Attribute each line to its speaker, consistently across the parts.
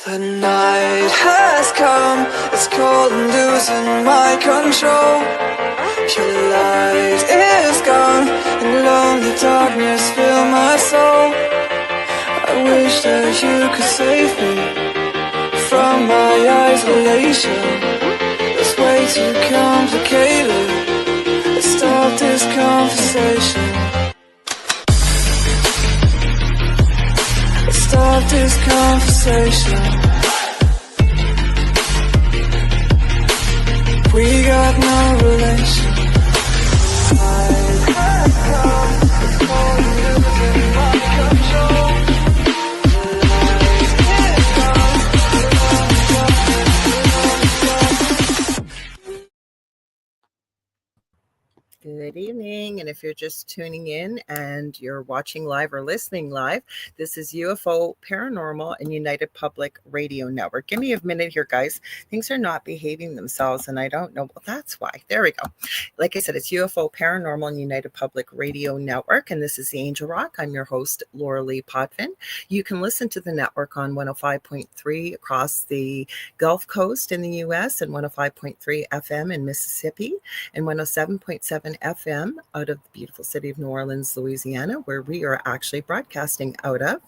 Speaker 1: The night has come, it's cold and losing my control. Your light is gone, and lonely darkness fill my soul. I wish that you could save me from my isolation. It's way too complicated. Let's start this conversation. Let's start this conversation. We got no relation.
Speaker 2: Good evening, and if you're just tuning in and you're watching live or listening live, this is UFO Paranormal and United Public Radio Network. Give me a minute here, guys. Things are not behaving themselves, and I don't know. Well, that's why. There we go. Like I said, it's UFO Paranormal and United Public Radio Network, and this is the Angel Rock. I'm your host, Lorilei Potvin. You can listen to the network on 105.3 across the Gulf Coast in the U.S. and 105.3 FM in Mississippi and 107.7 FM out of the beautiful city of New Orleans, Louisiana, where we are actually broadcasting out of.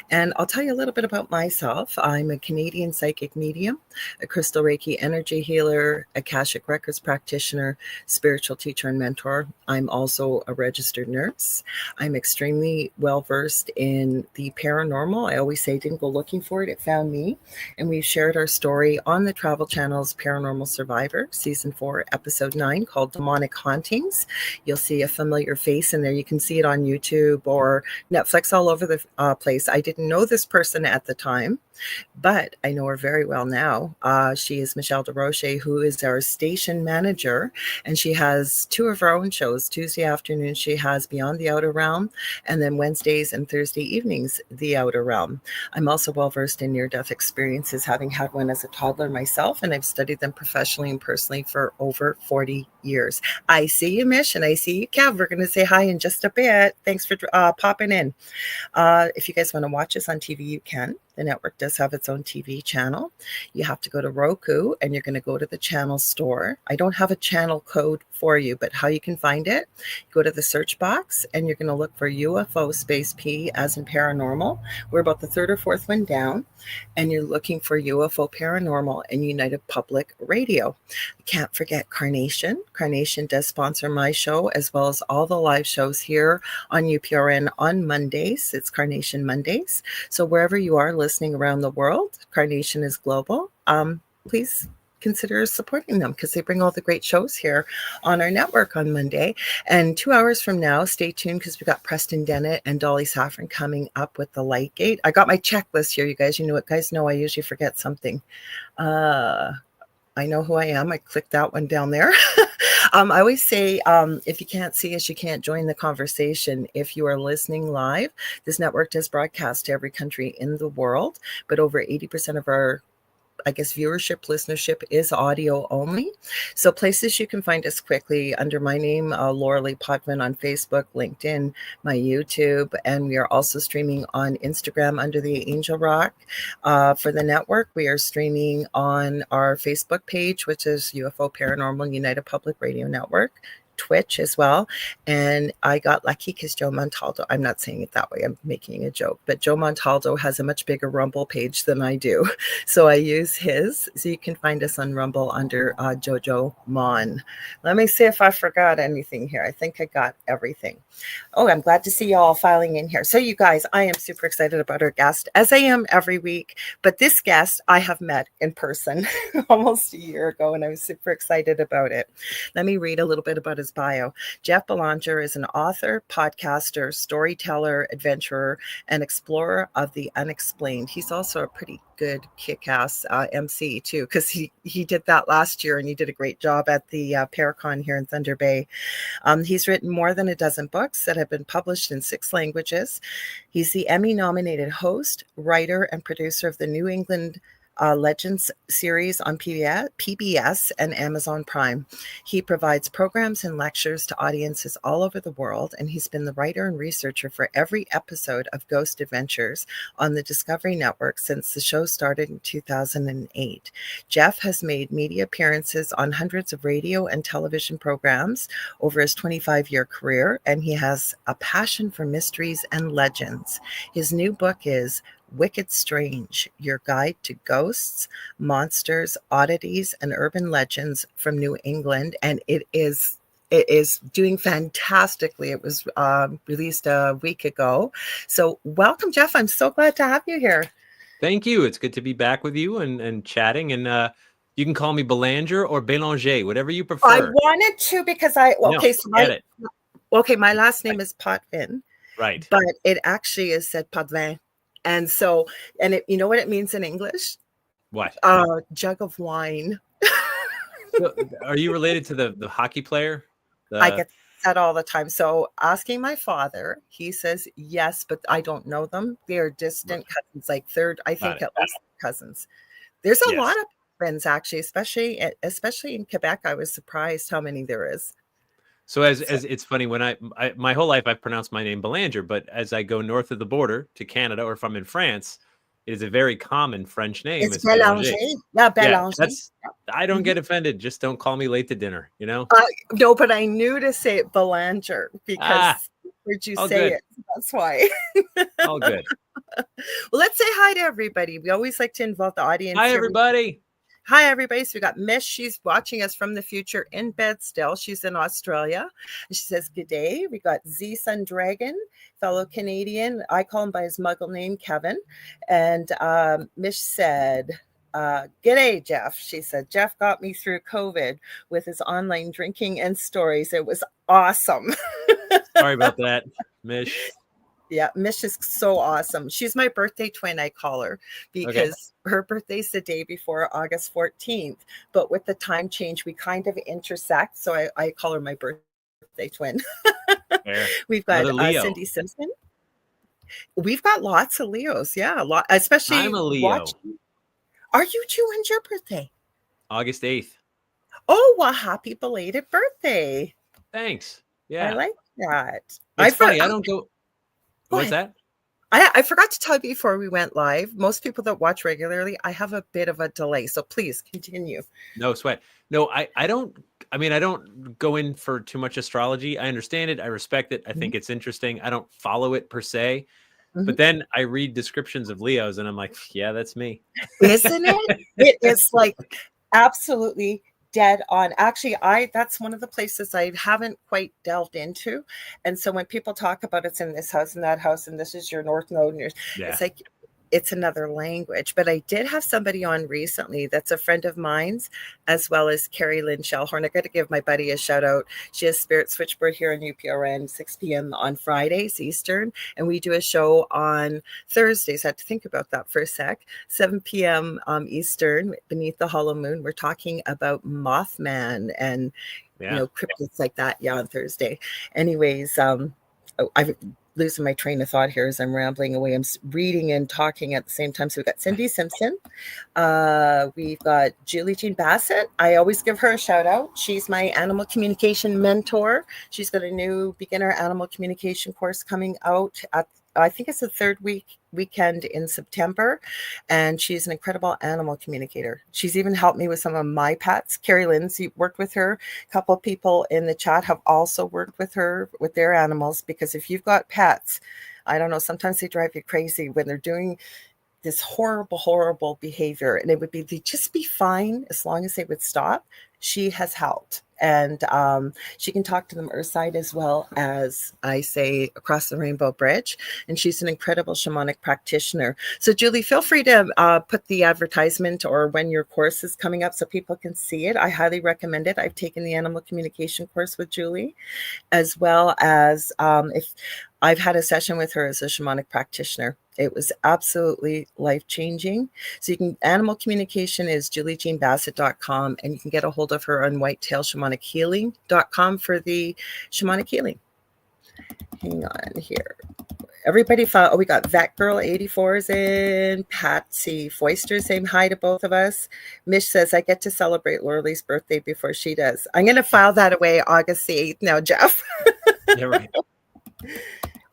Speaker 2: And I'll tell you a little bit about myself. I'm a Canadian psychic medium, a crystal Reiki energy healer, Akashic Records practitioner, spiritual teacher and mentor. I'm also a registered nurse. I'm extremely well versed in the paranormal. I always say, didn't go looking for it, it found me. And we've shared our story on the Travel Channel's Paranormal Survivor, Season 4, Episode 9, called Demonic Hauntings. You'll see a familiar face in there. You can see it on YouTube or Netflix, all over the place. I didn't know this person at the time, but I know her very well now. She is Michelle DeRoche, who is our station manager, and she has two of her own shows. Tuesday afternoon, she has Beyond the Outer Realm, and then Wednesdays and Thursday evenings, The Outer Realm. I'm also well-versed in near-death experiences, having had one as a toddler myself, and I've studied them professionally and personally for over 40 years. I see you, Mish, and I see you, Kev. We're going to say hi in just a bit. Thanks for popping in. If you guys want to watch us on TV, you can. The network does have its own TV channel. You have to go to Roku, and you're going to go to the channel store. I don't have a channel code for you, but how you can find it, go to the search box, and you're going to look for UFO space P as in paranormal. We're about the third or fourth one down, and you're looking for UFO Paranormal and United Public Radio. Can't forget Carnation. Carnation does sponsor my show, as well as all the live shows here on UPRN on Mondays. It's Carnation Mondays. So wherever you are listening around the world, Carnation is global. Please consider supporting them, because they bring all the great shows here on our network on Monday. And 2 hours from now, stay tuned, because we got Preston Dennett and Dolly Saffron coming up with the Light Gate. I got my checklist here, you guys. You know what, guys? Know I usually forget something. I know who I am. I clicked that one down there. I always say, if you can't see us, you can't join the conversation. If you are listening live, this network does broadcast to every country in the world, but over 80% of our viewership, listenership is audio only. So places you can find us quickly under my name, Lorilei Potvin, on Facebook, LinkedIn, my YouTube, and we are also streaming on Instagram under the Angel Rock. For the network, we are streaming on our Facebook page, which is UFO Paranormal United Public Radio Network. Twitch as well. And I got lucky because Joe Montaldo, I'm not saying it that way, I'm making a joke, but Joe Montaldo has a much bigger Rumble page than I do. So I use his. So you can find us on Rumble under Jojo Mon. Let me see if I forgot anything here. I think I got everything. Oh, I'm glad to see you all filing in here. So you guys, I am super excited about our guest, as I am every week. But this guest I have met in person almost a year ago, and I was super excited about it. Let me read a little bit about his bio. Jeff Belanger is an author, podcaster, storyteller, adventurer, and explorer of the unexplained. He's also a pretty good kick-ass MC too, because he did that last year, and he did a great job at the Paracon here in Thunder Bay. He's written more than a dozen books that have been published in 6 languages. He's the Emmy-nominated host, writer, and producer of the New England Legends series on PBS and Amazon Prime. He provides programs and lectures to audiences all over the world, and he's been the writer and researcher for every episode of Ghost Adventures on the Discovery Network since the show started in 2008. Jeff has made media appearances on hundreds of radio and television programs over his 25-year career, and he has a passion for mysteries and legends. His new book is Wicked Strange, Your Guide to Ghosts, Monsters, Oddities, and Urban Legends from New England. And it is doing fantastically. It was released a week ago. So welcome, Jeff. I'm so glad to have you here.
Speaker 3: Thank you. It's good to be back with you and chatting. And you can call me Belanger or Belanger, whatever you prefer.
Speaker 2: I wanted to because my last name is Potvin.
Speaker 3: Right.
Speaker 2: But it actually is said Potvin. And so, you know what it means in English?
Speaker 3: What?
Speaker 2: Jug of wine.
Speaker 3: So, are you related to the hockey player?
Speaker 2: I get that all the time. So asking my father, he says yes, but I don't know them. They are distant cousins, like third, I think at least cousins. There's a lot of friends actually, especially in Quebec. I was surprised how many there is.
Speaker 3: So as it's funny, when I my whole life I've pronounced my name Belanger, but as I go north of the border to Canada, or if I'm in France, it is a very common French name.
Speaker 2: It's Belanger. Yeah, Belanger.
Speaker 3: Yeah, I don't get offended. Just don't call me late to dinner, you know?
Speaker 2: No, but I knew to say it Belanger because I heard you say it. That's why.
Speaker 3: All good.
Speaker 2: Well, let's say hi to everybody. We always like to involve the audience.
Speaker 3: Hi, everybody.
Speaker 2: Hi, everybody. So we got Mish. She's watching us from the future in bed still. She's in Australia. And she says, good day. We got Z Sun Dragon, fellow Canadian. I call him by his muggle name, Kevin. And Mish said, g'day, Jeff. She said, Jeff got me through COVID with his online drinking and stories. It was awesome.
Speaker 3: Sorry about that, Mish.
Speaker 2: Yeah, Mish is so awesome. She's my birthday twin, I call her, because her birthday's the day before August 14th. But with the time change, we kind of intersect. So I call her my birthday twin. We've got Cindy Simpson. We've got lots of Leos. Yeah, a lot, especially.
Speaker 3: I'm a Leo.
Speaker 2: Are you due? When's your birthday?
Speaker 3: August 8th.
Speaker 2: Oh, well, happy belated birthday.
Speaker 3: Thanks. Yeah.
Speaker 2: I like that.
Speaker 3: It's funny. I don't go. What's that?
Speaker 2: I forgot to tell you before we went live. Most people that watch regularly, I have a bit of a delay. So please continue.
Speaker 3: No sweat. No, I don't. I mean, I don't go in for too much astrology. I understand it. I respect it. I think it's interesting. I don't follow it per se. But then I read descriptions of Leos and I'm like, yeah, that's me.
Speaker 2: Isn't it? It is like absolutely dead on. Actually, that's one of the places I haven't quite delved into. And so when people talk about it's in this house and that house, and this is your North Node, and it's like, it's another language. But I did have somebody on recently that's a friend of mine's, as well as Carrie Lynn Shellhorn. I got to give my buddy a shout out. She has Spirit Switchboard here on UPRN, 6 p.m. on Fridays Eastern. And we do a show on Thursdays. I had to think about that for a sec. 7 p.m. Eastern, Beneath the Hollow Moon. We're talking about Mothman and cryptids like that. Yeah, on Thursday. Anyways, I've losing my train of thought here as I'm rambling away. I'm reading and talking at the same time. So we've got Cindy Simpson. We've got Julie Jean Bassett. I always give her a shout out. She's my animal communication mentor. She's got a new beginner animal communication course coming out at, I think it's the third weekend in September. And she's an incredible animal communicator. She's even helped me with some of my pets. Carrie Lindsay worked with her. A couple of people in the chat have also worked with her with their animals, because if you've got pets, I don't know, sometimes they drive you crazy when they're doing this horrible behavior, and it would be, they'd just be fine as long as they would stop. She has helped, and she can talk to them earthside as well as, I say, across the Rainbow Bridge, and she's an incredible shamanic practitioner. So Julie, feel free to put the advertisement or when your course is coming up so people can see it. I highly recommend it. I've taken the animal communication course with Julie, as well as if I've had a session with her as a shamanic practitioner. It was absolutely life-changing. So you can, animal communication is juliejeanbassett.com, and you can get a hold of her on whitetailshamanichealing.com for the shamanic healing. Hang on here. everybody found, oh, we got Vet Girl 84 is in, Patsy Foister saying hi to both of us. Mish says, I get to celebrate Lorilai's birthday before she does. I'm going to file that away August the 8th now, Jeff.
Speaker 3: Yeah, right.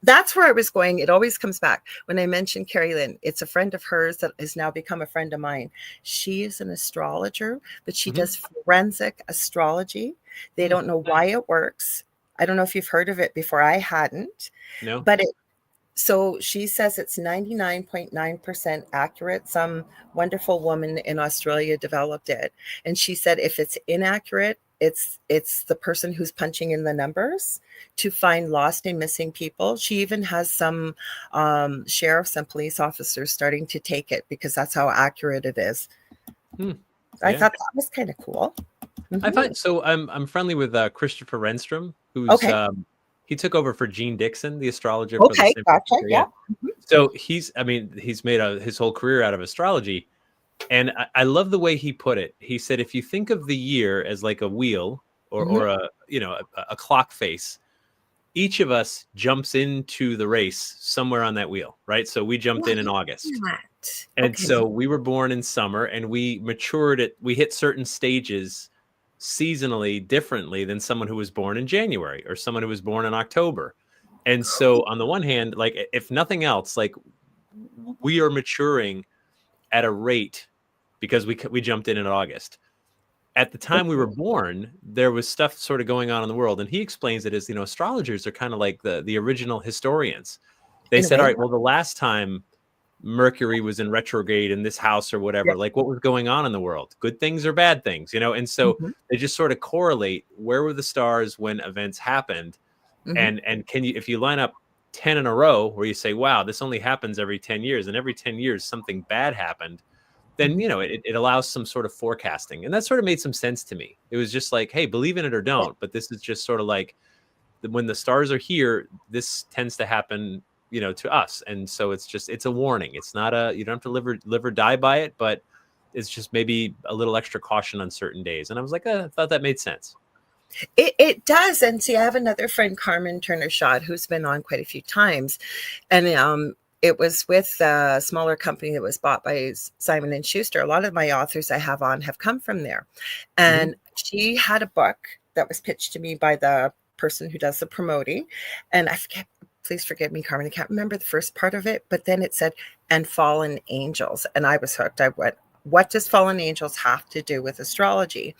Speaker 2: That's where I was going. It always comes back when I mention Carrie Lynn. It's a friend of hers that has now become a friend of mine. She is an astrologer, but she does forensic astrology. They don't know why it works. I don't know if you've heard of it before. I hadn't.
Speaker 3: No.
Speaker 2: But so she says it's 99.9% accurate. Some wonderful woman in Australia developed it. And she said if it's inaccurate, it's the person who's punching in the numbers to find lost and missing people. She even has some sheriffs and police officers starting to take it because that's how accurate it is. I thought that was kind of cool.
Speaker 3: I find so. I'm friendly with Christopher Renstrom, who's he took over for Gene Dixon, the astrologer. For the same
Speaker 2: Gotcha. Yeah.
Speaker 3: So he's made his whole career out of astrology. And I love the way he put it. He said, if you think of the year as like a wheel or a clock face, each of us jumps into the race somewhere on that wheel, right? So we jumped in August. And so we were born in summer and we matured we hit certain stages seasonally differently than someone who was born in January or someone who was born in October. And so on the one hand, like if nothing else, like we are maturing at a rate because we jumped in August. At the time we were born, there was stuff sort of going on in the world. And he explains it as, astrologers are kind of like the original historians. They said, all right, well, the last time Mercury was in retrograde in this house or whatever, like what was going on in the world, good things or bad things, and so they just sort of correlate where were the stars when events happened. And can you, if you line up 10 in a row where you say, wow, this only happens every 10 years and every 10 years something bad happened, then it allows some sort of forecasting. And that sort of made some sense to me. It was just like, hey, believe in it or don't, but this is just sort of like when the stars are here, this tends to happen to us. And so it's a warning. It's not you don't have to live or die by it, but it's just maybe a little extra caution on certain days. And I was like, I thought that made sense.
Speaker 2: It does. And see, I have another friend, Carmen Turner-Schott, who's been on quite a few times. And it was with a smaller company that was bought by Simon & Schuster. A lot of my authors I have on have come from there. And she had a book that was pitched to me by the person who does the promoting. And I forget, please forgive me, Carmen, I can't remember the first part of it, but then it said, and fallen angels. And I was hooked. I went, what does fallen angels have to do with astrology?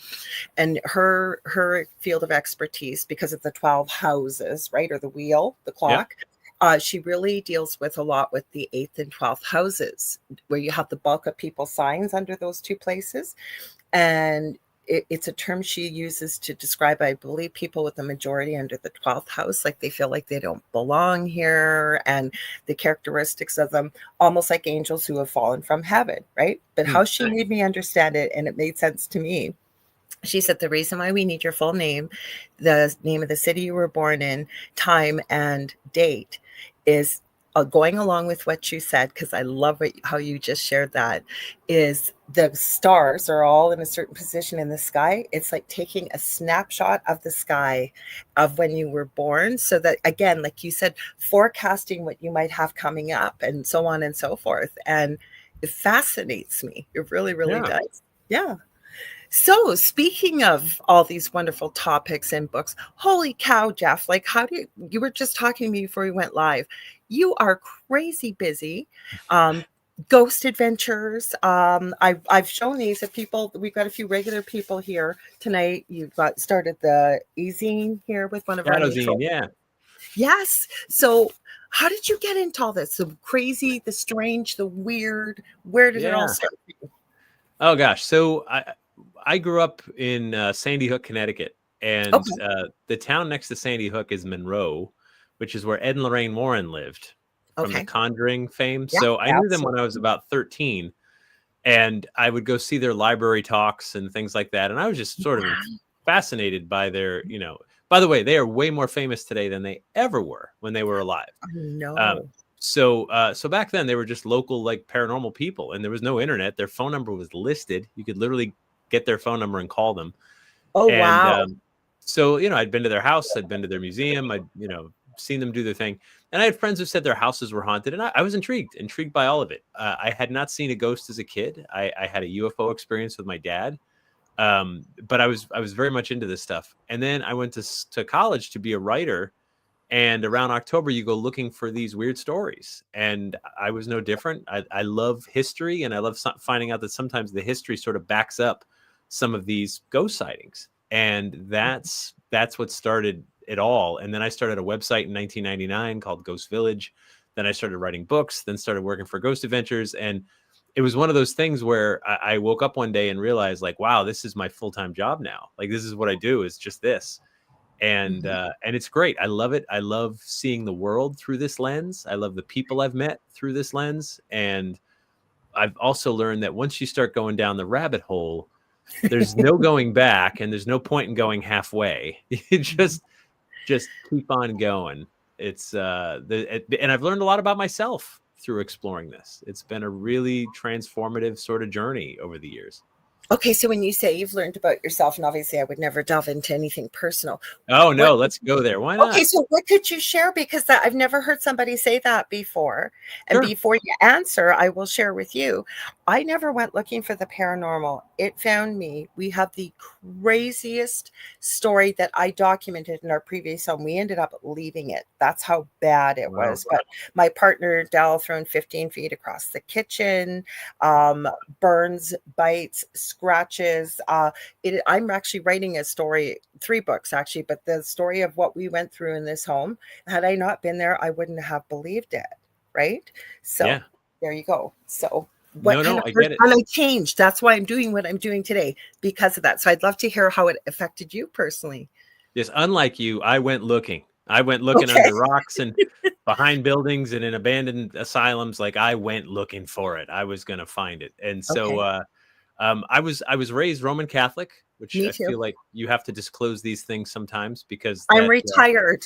Speaker 2: And her field of expertise, because of the 12 houses, right? Or the wheel, the clock. She really deals with a lot with the 8th and 12th houses, where you have the bulk of people's signs under those two places. And it's a term she uses to describe, I believe, people with the majority under the 12th house, like they feel like they don't belong here, and the characteristics of them, almost like angels who have fallen from heaven, right? But how she made me understand it, and it made sense to me. She said, the reason why we need your full name, the name of the city you were born in, time and date, is going along with what you said, because I love how you just shared that, is the stars are all in a certain position in the sky. It's like taking a snapshot of the sky of when you were born, so that, again, like you said, forecasting what you might have coming up and so on and so forth. And it fascinates me. It really, really does. Yeah. So speaking of all these wonderful topics and books, holy cow, Jeff, like you were just talking to me before we went live. You are crazy busy. Ghost adventures. I've shown these to people. We've got a few regular people here tonight. You've started the e-zine here with one of our
Speaker 3: zine, yeah.
Speaker 2: Yes. So how did you get into all this? The crazy, the strange, the weird. Where did it all start?
Speaker 3: Oh gosh. So I grew up in Sandy Hook, Connecticut, and the town next to Sandy Hook is Monroe, which is where Ed and Lorraine Warren lived from the Conjuring fame. Yeah, so I knew them when I was about 13, and I would go see their library talks and things like that. And I was just sort of fascinated by their, by the way, they are way more famous today than they ever were when they were alive.
Speaker 2: No.
Speaker 3: So back then they were just local, like, paranormal people, and there was no internet. Their phone number was listed. You could literally get their phone number and call them.
Speaker 2: Oh, wow.
Speaker 3: So, I'd been to their house, I'd been to their museum, I'd, seen them do their thing. And I had friends who said their houses were haunted, and I was intrigued by all of it. I had not seen a ghost as a kid. I had a UFO experience with my dad, but I was very much into this stuff. And then I went to college to be a writer. And around October, you go looking for these weird stories. And I was no different. I love history, and I love finding out that sometimes the history sort of backs up some of these ghost sightings. And that's what started it all. And then I started a website in 1999 called Ghost Village. Then I started writing books, then started working for Ghost Adventures. And it was one of those things where I woke up one day and realized, like, wow, this is my full-time job now. Like, this is what I do, is just this. And it's great. I love it. I love seeing the world through this lens. I love the people I've met through this lens. And I've also learned that once you start going down the rabbit hole, there's no going back, and there's no point in going halfway. You just keep on going. It's and I've learned a lot about myself through exploring this. It's been a really transformative sort of journey over the years.
Speaker 2: Okay, so when you say you've learned about yourself, and obviously I would never delve into anything personal.
Speaker 3: Oh, no, let's go there. Why not?
Speaker 2: Okay, so what could you share? Because I've never heard somebody say that before. And
Speaker 3: Sure.
Speaker 2: before you answer, I will share with you. I never went looking for the paranormal. It found me. We have the craziest story that I documented in our previous home. We ended up leaving it. That's how bad it
Speaker 3: Wow.
Speaker 2: was. But my partner, Dell, thrown 15 feet across the kitchen, burns, bites, scratches. I'm actually writing a story, 3 books actually, but the story of what we went through in this home. Had I not been there, I wouldn't have believed it. Right. So
Speaker 3: Yeah.
Speaker 2: there you go. So
Speaker 3: No, I get it.
Speaker 2: And I changed. That's why I'm doing what I'm doing today, because of that. So I'd love to hear how it affected you personally.
Speaker 3: Yes. Unlike you, I went looking. I went looking under rocks and behind buildings and in abandoned asylums. Like, I went looking for it. I was going to find it. And so, I was raised Roman Catholic, which
Speaker 2: Me
Speaker 3: I
Speaker 2: too.
Speaker 3: feel like you have to disclose these things sometimes, because
Speaker 2: I'm retired.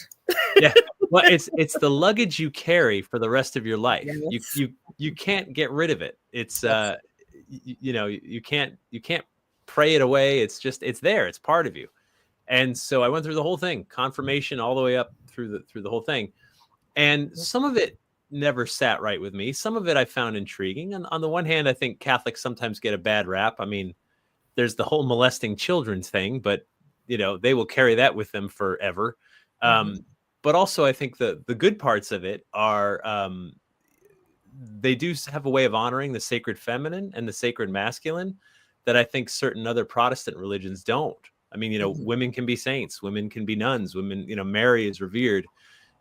Speaker 3: Yeah. Well, it's the luggage you carry for the rest of your life.
Speaker 2: Yes.
Speaker 3: You can't get rid of it. It's you can't pray it away. It's there. It's part of you. And so I went through the whole thing, confirmation all the way up through the whole thing. And some of it never sat right with me. Some of it I found intriguing. And on the one hand, I think Catholics sometimes get a bad rap. I mean, there's the whole molesting children thing, but they will carry that with them forever. But also, I think the good parts of it are they do have a way of honoring the sacred feminine and the sacred masculine that I think certain other Protestant religions don't. I mean, women can be saints, women can be nuns, women, Mary is revered.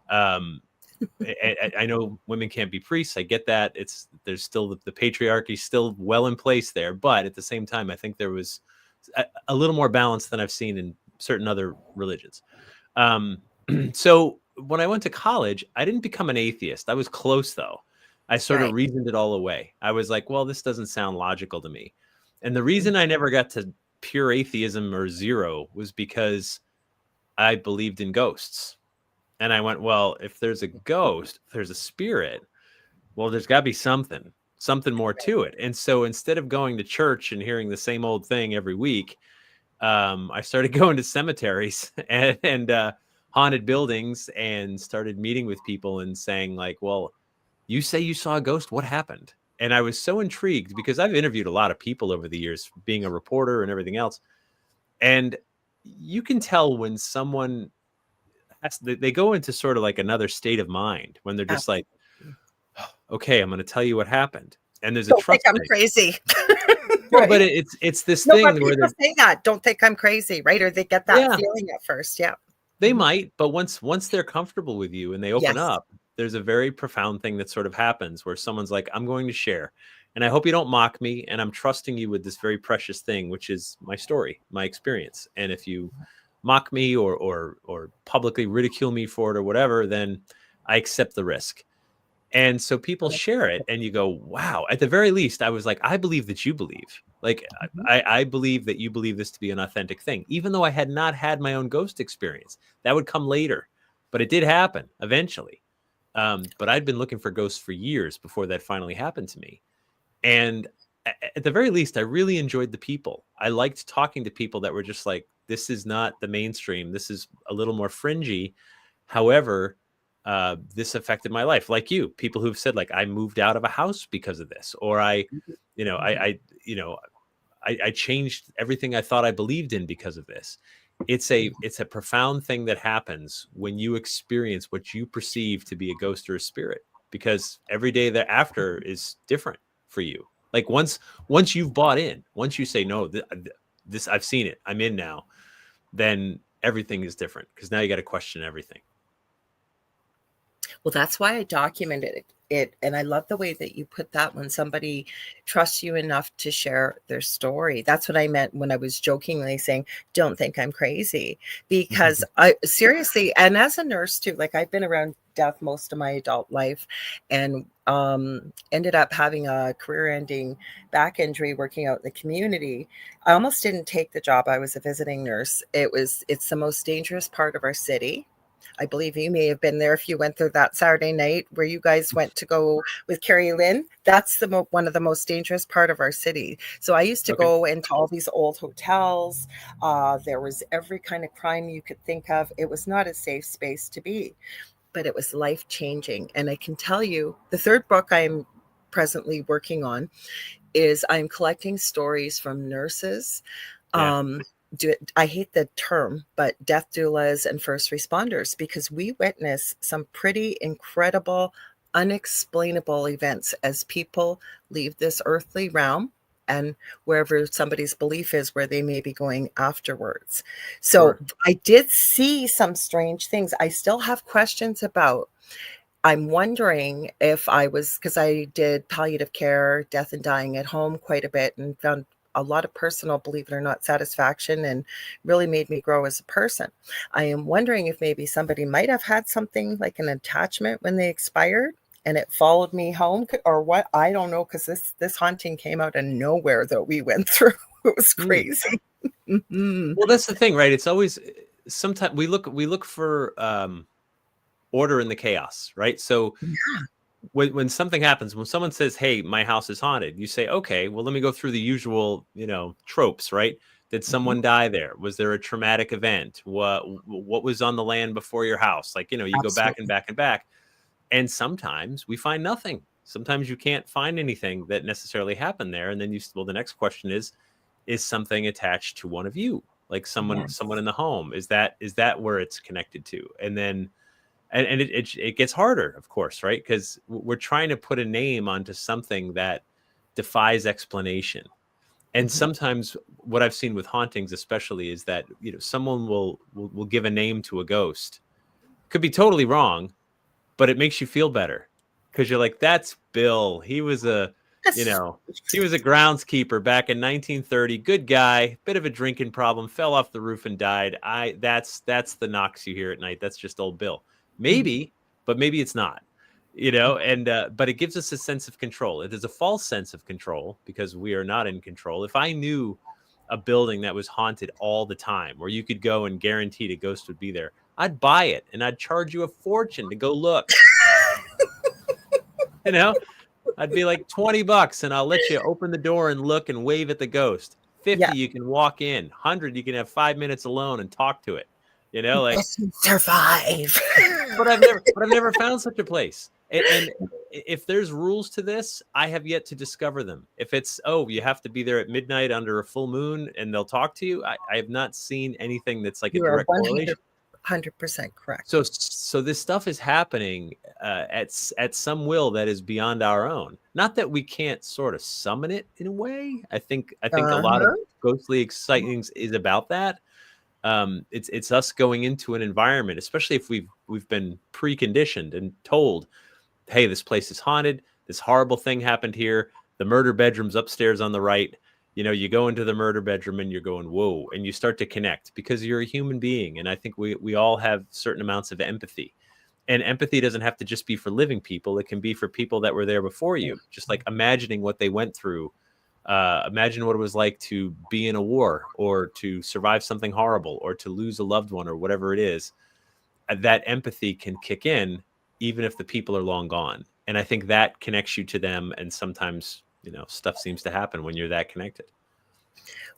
Speaker 3: I know women can't be priests. I get that. There's still the patriarchy still well in place there, but at the same time, I think there was a little more balance than I've seen in certain other religions. So when I went to college, I didn't become an atheist. I was close, though. I sort of reasoned it all away. I was like, well, this doesn't sound logical to me. And the reason I never got to pure atheism or zero was because I believed in ghosts. And I went, well, if there's a ghost, if there's a spirit, well, there's got to be something more to it. And so instead of going to church and hearing the same old thing every week, I started going to cemeteries and haunted buildings and started meeting with people and saying, like, well, you say you saw a ghost. What happened? And I was so intrigued because I've interviewed a lot of people over the years, being a reporter and everything else. And you can tell when someone they go into sort of like another state of mind when they're just like, okay, I'm going to tell you what happened. And there's a trust.
Speaker 2: Don't think I'm crazy.
Speaker 3: Well, but it's this thing where
Speaker 2: they say that. Don't think I'm crazy, right? Or they get that feeling at first. Yeah.
Speaker 3: They might, but once they're comfortable with you and they open up, there's a very profound thing that sort of happens where someone's like, I'm going to share. And I hope you don't mock me. And I'm trusting you with this very precious thing, which is my story, my experience. And if you mock me or publicly ridicule me for it or whatever, then I accept the risk. And so people share it and you go, wow, at the very least, I was like, I believe that you believe. Like, I believe that you believe this to be an authentic thing, even though I had not had my own ghost experience. That would come later, but it did happen eventually. But I'd been looking for ghosts for years before that finally happened to me. And at the very least, I really enjoyed the people. I liked talking to people that were just like, this is not the mainstream. This is a little more fringy. However, this affected my life. Like you, people who've said like, I moved out of a house because of this, or I changed everything I thought I believed in because of this. It's a profound thing that happens when you experience what you perceive to be a ghost or a spirit, because every day thereafter is different for you. Like once you've bought in, once you say, no, this I've seen it, I'm in now, then everything is different, because now you got to question everything.
Speaker 2: Well, that's why I documented it. And I love the way that you put that, when somebody trusts you enough to share their story. That's what I meant when I was jokingly saying, don't think I'm crazy. Because I seriously, and as a nurse too, like I've been around death most of my adult life, and ended up having a career-ending back injury working out in the community. I almost didn't take the job. I was a visiting nurse. It's the most dangerous part of our city. I believe you may have been there if you went there that Saturday night where you guys went to go with Carrie Lynn. That's one of the most dangerous part of our city. So I used to go into all these old hotels. There was every kind of crime you could think of. It was not a safe space to be, but it was life-changing. And I can tell you, the third book I'm presently working on is I'm collecting stories from nurses.
Speaker 3: Yeah.
Speaker 2: I hate the term, but death doulas and first responders, because we witness some pretty incredible, unexplainable events as people leave this earthly realm and wherever somebody's belief is, where they may be going afterwards. So
Speaker 3: Sure.
Speaker 2: I did see some strange things I still have questions about. I'm wondering if because I did palliative care, death and dying at home quite a bit, and found a lot of personal, believe it or not, satisfaction, and really made me grow as a person. I am wondering if maybe somebody might have had something like an attachment when they expired and it followed me home, or what. I don't know, because this haunting came out of nowhere that we went through. It was crazy.
Speaker 3: Well, that's the thing, right? It's always, sometimes we look for order in the chaos, right? So when something happens, when someone says, hey, my house is haunted, you say, okay, well, let me go through the usual, tropes, right? Did someone die there? Was there a traumatic event? What was on the land before your house? Like, you go back and back and back. And sometimes we find nothing. Sometimes you can't find anything that necessarily happened there. And then the next question is something attached to one of you? Like someone in the home? Is that where it's connected to? And then, and it gets harder, of course, right? Because we're trying to put a name onto something that defies explanation. And sometimes what I've seen with hauntings, especially, is that someone will give a name to a ghost. Could be totally wrong, but it makes you feel better, because you're like, that's Bill. He was a groundskeeper back in 1930. Good guy, bit of a drinking problem, fell off the roof and died. That's the knocks you hear at night. That's just old Bill. Maybe, but maybe it's not. And but it gives us a sense of control. It is a false sense of control, because we are not in control. If I knew a building that was haunted all the time, where you could go and guaranteed a ghost would be there, I'd buy it and I'd charge you a fortune to go look. I'd be like, $20 and I'll let you open the door and look and wave at the ghost. 50, you can walk in. 100, you can have 5 minutes alone and talk to it. Like,
Speaker 2: survive.
Speaker 3: but I've never found such a place. And if there's rules to this, I have yet to discover them. If it's, you have to be there at midnight under a full moon and they'll talk to you, I have not seen anything that's like a direct correlation.
Speaker 2: 100% correct.
Speaker 3: So this stuff is happening at some will that is beyond our own. Not that we can't sort of summon it in a way. I think a lot of ghostly excitings is about that. It's us going into an environment, especially if we've been preconditioned and told, hey, this place is haunted. This horrible thing happened here. The murder bedroom's upstairs on the right. You go into the murder bedroom and you're going, whoa, and you start to connect, because you're a human being. And I think we all have certain amounts of empathy. And empathy doesn't have to just be for living people. It can be for people that were there before you. Just like imagining what they went through. Imagine what it was like to be in a war, or to survive something horrible, or to lose a loved one, or whatever it is. That empathy can kick in even if the people are long gone. And I think that connects you to them. And sometimes, stuff seems to happen when you're that connected.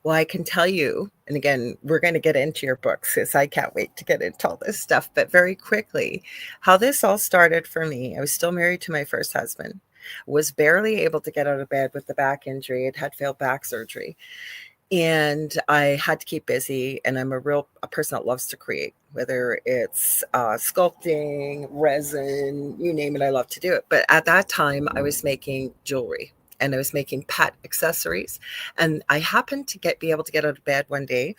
Speaker 2: Well, I can tell you, and again, we're going to get into your books because I can't wait to get into all this stuff, but very quickly, how this all started for me. I was still married to my first husband, was barely able to get out of bed with the back injury. It had failed back surgery. And I had to keep busy, and I'm a person that loves to create, whether it's sculpting, resin, you name it, I love to do it. But at that time, I was making jewelry and I was making pet accessories. And I happened to be able to get out of bed one day,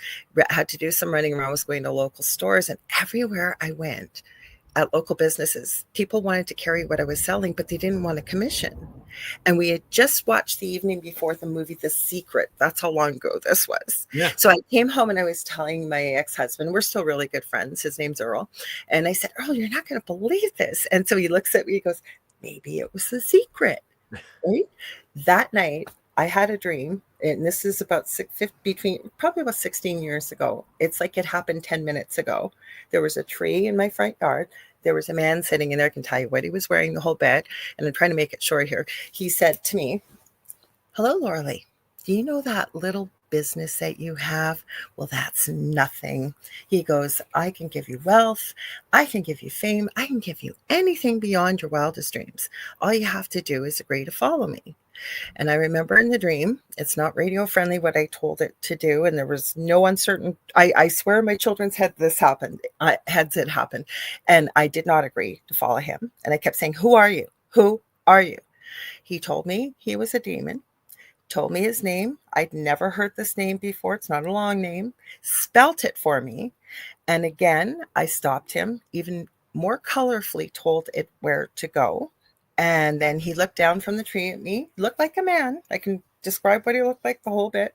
Speaker 2: had to do some running around, was going to local stores, and everywhere I went, at local businesses, people wanted to carry what I was selling, but they didn't want a commission. And we had just watched the evening before the movie The Secret. That's how long ago this was.
Speaker 3: Yeah.
Speaker 2: So I came home and I was telling my ex-husband, we're still really good friends. His name's Earl. And I said, Earl, you're not going to believe this. And so he looks at me, he goes, maybe it was The Secret. Right? That night, I had a dream, and this is about probably about 16 years ago. It's like it happened 10 minutes ago. There was a tree in my front yard. There was a man sitting in there. I can tell you what he was wearing the whole bed. And I'm trying to make it short here. He said to me, hello, Lorilei. Do you know that little business that you have? Well, that's nothing. He goes, I can give you wealth. I can give you fame. I can give you anything beyond your wildest dreams. All you have to do is agree to follow me. And I remember in the dream, it's not radio friendly what I told it to do. And there was no uncertain. I swear my children's heads it happened. And I did not agree to follow him. And I kept saying, who are you? Who are you? He told me he was a demon, told me his name. I'd never heard this name before. It's not a long name. Spelt it for me. And again, I stopped him, even more colorfully told it where to go. And then he looked down from the tree at me, looked like a man. I can describe what he looked like the whole bit,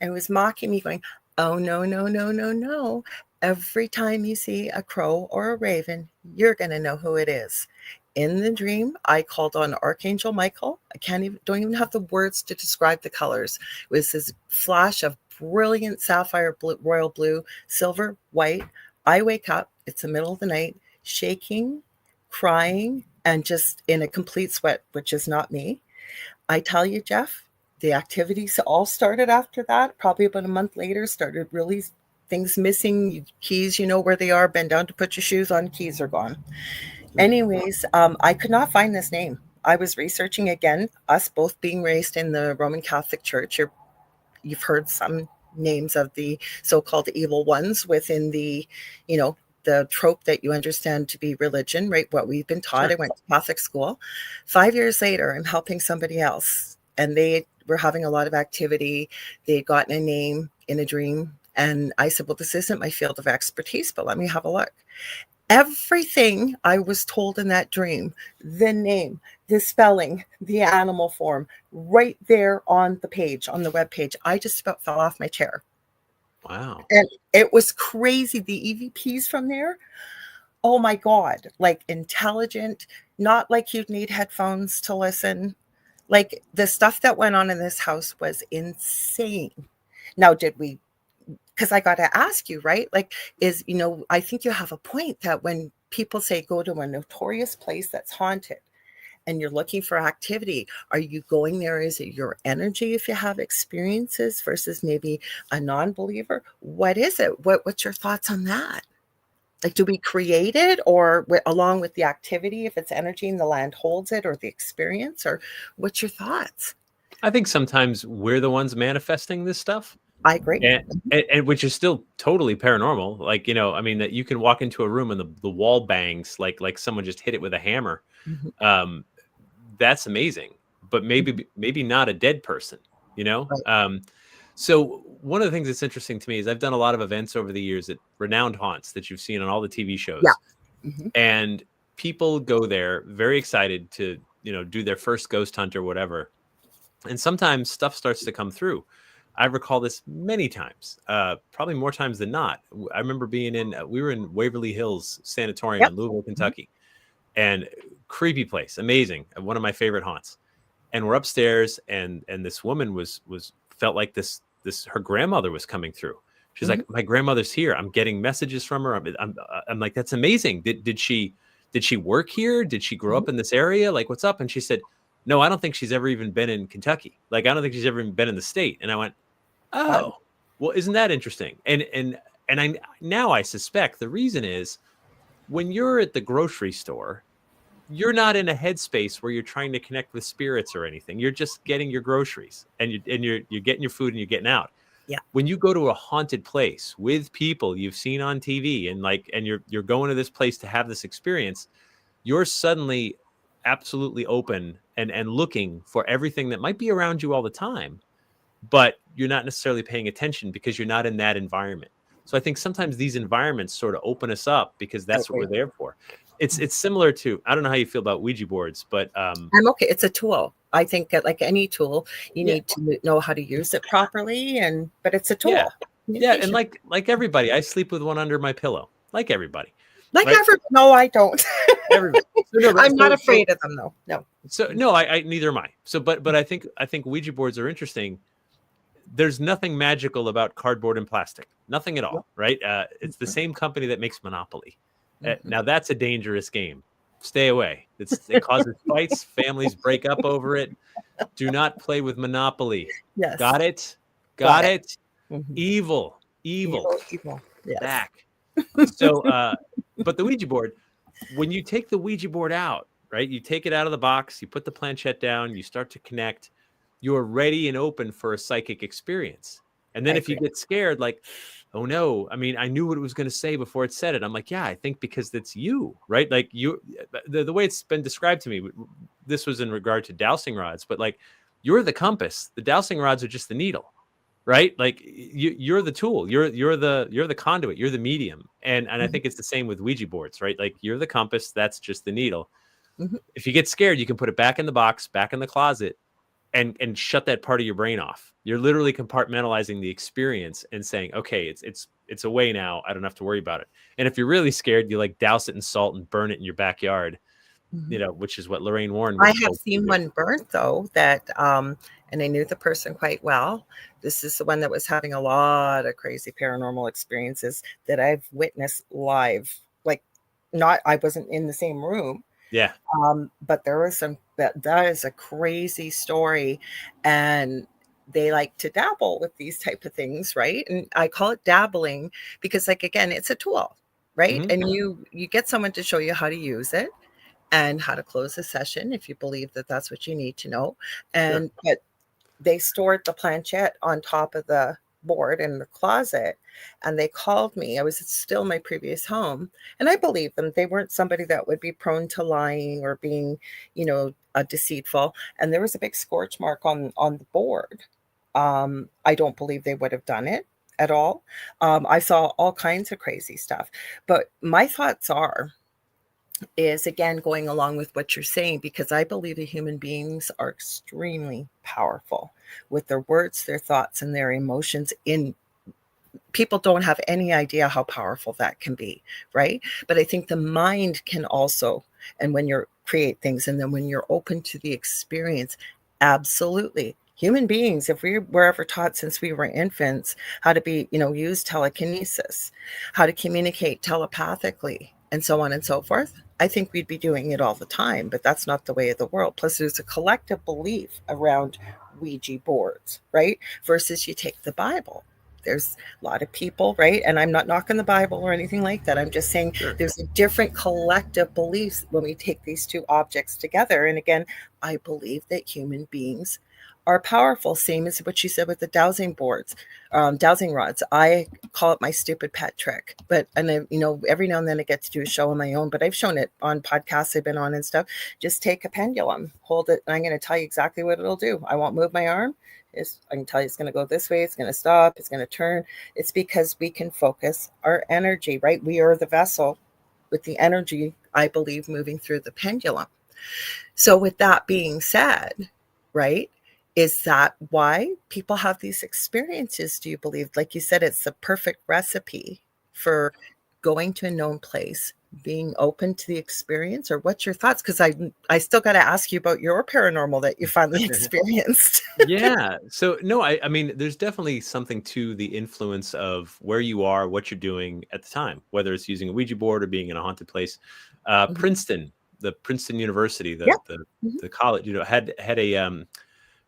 Speaker 2: and was mocking me, going, oh, no, no, no, no, no. Every time you see a crow or a raven, you're going to know who it is. In the dream, I called on Archangel Michael. Don't even have the words to describe the colors. It was this flash of brilliant sapphire blue, royal blue, silver, white. I wake up, it's the middle of the night, shaking, crying, and just in a complete sweat, which is not me. I tell you, Jeff, the activities all started after that. Probably about a month later, started really things missing, keys, you know where they are, bend down to put your shoes on, keys are gone. Anyways, I could not find this name. I was researching again, us both being raised in the Roman Catholic Church. You've heard some names of the so-called evil ones within the, the trope that you understand to be religion, right? What we've been taught. Sure. I went to Catholic school. 5 years later, I'm helping somebody else, and they were having a lot of activity. They had gotten a name in a dream, and I said, well, this isn't my field of expertise, but let me have a look. Everything I was told in that dream, the name, the spelling, the animal form, right there on the page, on the web page, I just about fell off my chair.
Speaker 3: Wow.
Speaker 2: And it was crazy. The EVPs from there, oh my God, like intelligent, not like you'd need headphones to listen. Like the stuff that went on in this house was insane. Now, because I got to ask you, right? Like, I think you have a point that when people say go to a notorious place that's haunted and you're looking for activity, are you going there? Is it your energy if you have experiences versus maybe a non-believer? What is it? What's your thoughts on that? Like, do we create it or along with the activity, if it's energy and the land holds it, or the experience, or what's your thoughts?
Speaker 3: I think sometimes we're the ones manifesting this stuff.
Speaker 2: I agree.
Speaker 3: And which is still totally paranormal. Like, that you can walk into a room and the wall bangs like someone just hit it with a hammer. Mm-hmm. That's amazing, but maybe not a dead person, Right. So one of the things that's interesting to me is I've done a lot of events over the years at renowned haunts that you've seen on all the TV shows. Yeah. Mm-hmm. And people go there very excited to, do their first ghost hunt or whatever. And sometimes stuff starts to come through. I recall this many times, probably more times than not. I remember we were in Waverly Hills Sanatorium in Louisville, Kentucky, and creepy place, amazing, one of my favorite haunts. And we're upstairs, and this woman felt like this her grandmother was coming through. She's like, my grandmother's here. I'm getting messages from her. I'm like, that's amazing. Did she work here? Did she grow up in this area? Like, what's up? And she said, no, I don't think she's ever even been in Kentucky. Like, I don't think she's ever even been in the state. And I went, Oh, well, isn't that interesting? And I suspect the reason is when you're at the grocery store, you're not in a headspace where you're trying to connect with spirits or anything. You're just getting your groceries and you're getting your food and you're getting out.
Speaker 2: Yeah.
Speaker 3: When you go to a haunted place with people you've seen on TV and you're going to this place to have this experience, you're suddenly absolutely open and looking for everything that might be around you all the time, but you're not necessarily paying attention because you're not in that environment. So I think sometimes these environments sort of open us up because
Speaker 2: I
Speaker 3: that's what
Speaker 2: agree.
Speaker 3: we're there for. It's similar to, I don't know how you feel about Ouija boards, but
Speaker 2: I'm okay. It's a tool. I think that like any tool, you
Speaker 3: yeah,
Speaker 2: need to know how to use it properly. But it's a tool.
Speaker 3: yeah, yeah, and
Speaker 2: Communication.
Speaker 3: like everybody, I sleep with one under my pillow, like everybody,
Speaker 2: Like
Speaker 3: right?
Speaker 2: no, I don't.
Speaker 3: Everybody. So, no,
Speaker 2: I'm not afraid of them though. No.
Speaker 3: So no, I neither am I. So, but I think Ouija boards are interesting. There's nothing magical about cardboard and plastic, nothing at all, right? It's the same company that makes Monopoly. Now that's a dangerous game. Stay away. It causes fights. Families break up over it. Do not play with Monopoly.
Speaker 2: Yes.
Speaker 3: Got it?
Speaker 2: Got
Speaker 3: Got it?
Speaker 2: Mhm.
Speaker 3: Evil.
Speaker 2: Evil. Yes.
Speaker 3: Back. So, but the Ouija board, when you take the Ouija board out, right? You take it out of the box, you put the planchette down, you start to connect, you're ready and open for a psychic experience. And then
Speaker 2: I
Speaker 3: if you
Speaker 2: agree.
Speaker 3: get scared, like, oh no, I mean, I knew what it was going to say before it said it. I'm like, yeah, I think because that's you, right? Like the way it's been described to me, this was in regard to dowsing rods, but like you're the compass, the dowsing rods are just the needle, right? Like you're the tool, you're the conduit, you're the medium. And I think it's the same with Ouija boards, right? Like you're the compass, that's just the needle.
Speaker 2: Mhm.
Speaker 3: If you get scared, you can put it back in the box, back in the closet, and shut that part of your brain off. You're literally compartmentalizing the experience and saying, okay, it's away now. I don't have to worry about it. And if you're really scared, you like douse it in salt and burn it in your backyard, which is what Lorraine Warren would
Speaker 2: I
Speaker 3: have
Speaker 2: have
Speaker 3: told you to
Speaker 2: seen
Speaker 3: do.
Speaker 2: one burnt though that and I knew the person quite well. This is the one that was having a lot of crazy paranormal experiences that I've witnessed live. Like not I wasn't in the same room,
Speaker 3: Yeah.
Speaker 2: but there was some that is a crazy story. And they like to dabble with these type of things, right? And I call it dabbling because like again, it's a tool, right?
Speaker 3: Mhm.
Speaker 2: And you get someone to show you how to use it and how to close a session if you believe that that's what you need to know.
Speaker 3: Sure.
Speaker 2: But they stored the planchette on top of the board in the closet, and they called me. I was still in my previous home, and I believed them. They weren't somebody that would be prone to lying or being, deceitful. And there was a big scorch mark on the board. I don't believe they would have done it at all. I saw all kinds of crazy stuff, but my thoughts is again going along with what you're saying, because I believe that human beings are extremely powerful with their words, their thoughts, and their emotions. In people don't have any idea how powerful that can be, right? But I think the mind can also, and when you create things, and then when you're open to the experience, absolutely. Human beings, if we were ever taught since we were infants how to be, use telekinesis, how to communicate telepathically, and so on and so forth, I think we'd be doing it all the time, but that's not the way of the world. Plus, there's a collective belief around Ouija boards, right? Versus you take the Bible. There's a lot of people, right? And I'm not knocking the Bible or anything like that. I'm just saying
Speaker 3: Sure.
Speaker 2: there's a different collective beliefs when we take these two objects together. And again, I believe that human beings are powerful, same as what you said with the dowsing boards, dowsing rods. I call it my stupid pet trick, every now and then I get to do a show on my own, but I've shown it on podcasts I've been on and stuff. Just take a pendulum, hold it, and I'm going to tell you exactly what it'll do. I won't move my arm. I can tell you it's going to go this way, it's going to stop, it's going to turn. It's because we can focus our energy, right? We are the vessel with the energy, I believe, moving through the pendulum. So with that being said, right, is that why people have these experiences, do you believe? Like you said, it's the perfect recipe for going to a known place, being open to the experience, or what's your thoughts? Because I still got to ask you about your paranormal that you finally experienced.
Speaker 3: Yeah. So no, I mean, there's definitely something to the influence of where you are, what you're doing at the time, whether it's using a Ouija board or being in a haunted place. Princeton, the Princeton University,
Speaker 2: Yep.
Speaker 3: the college, had a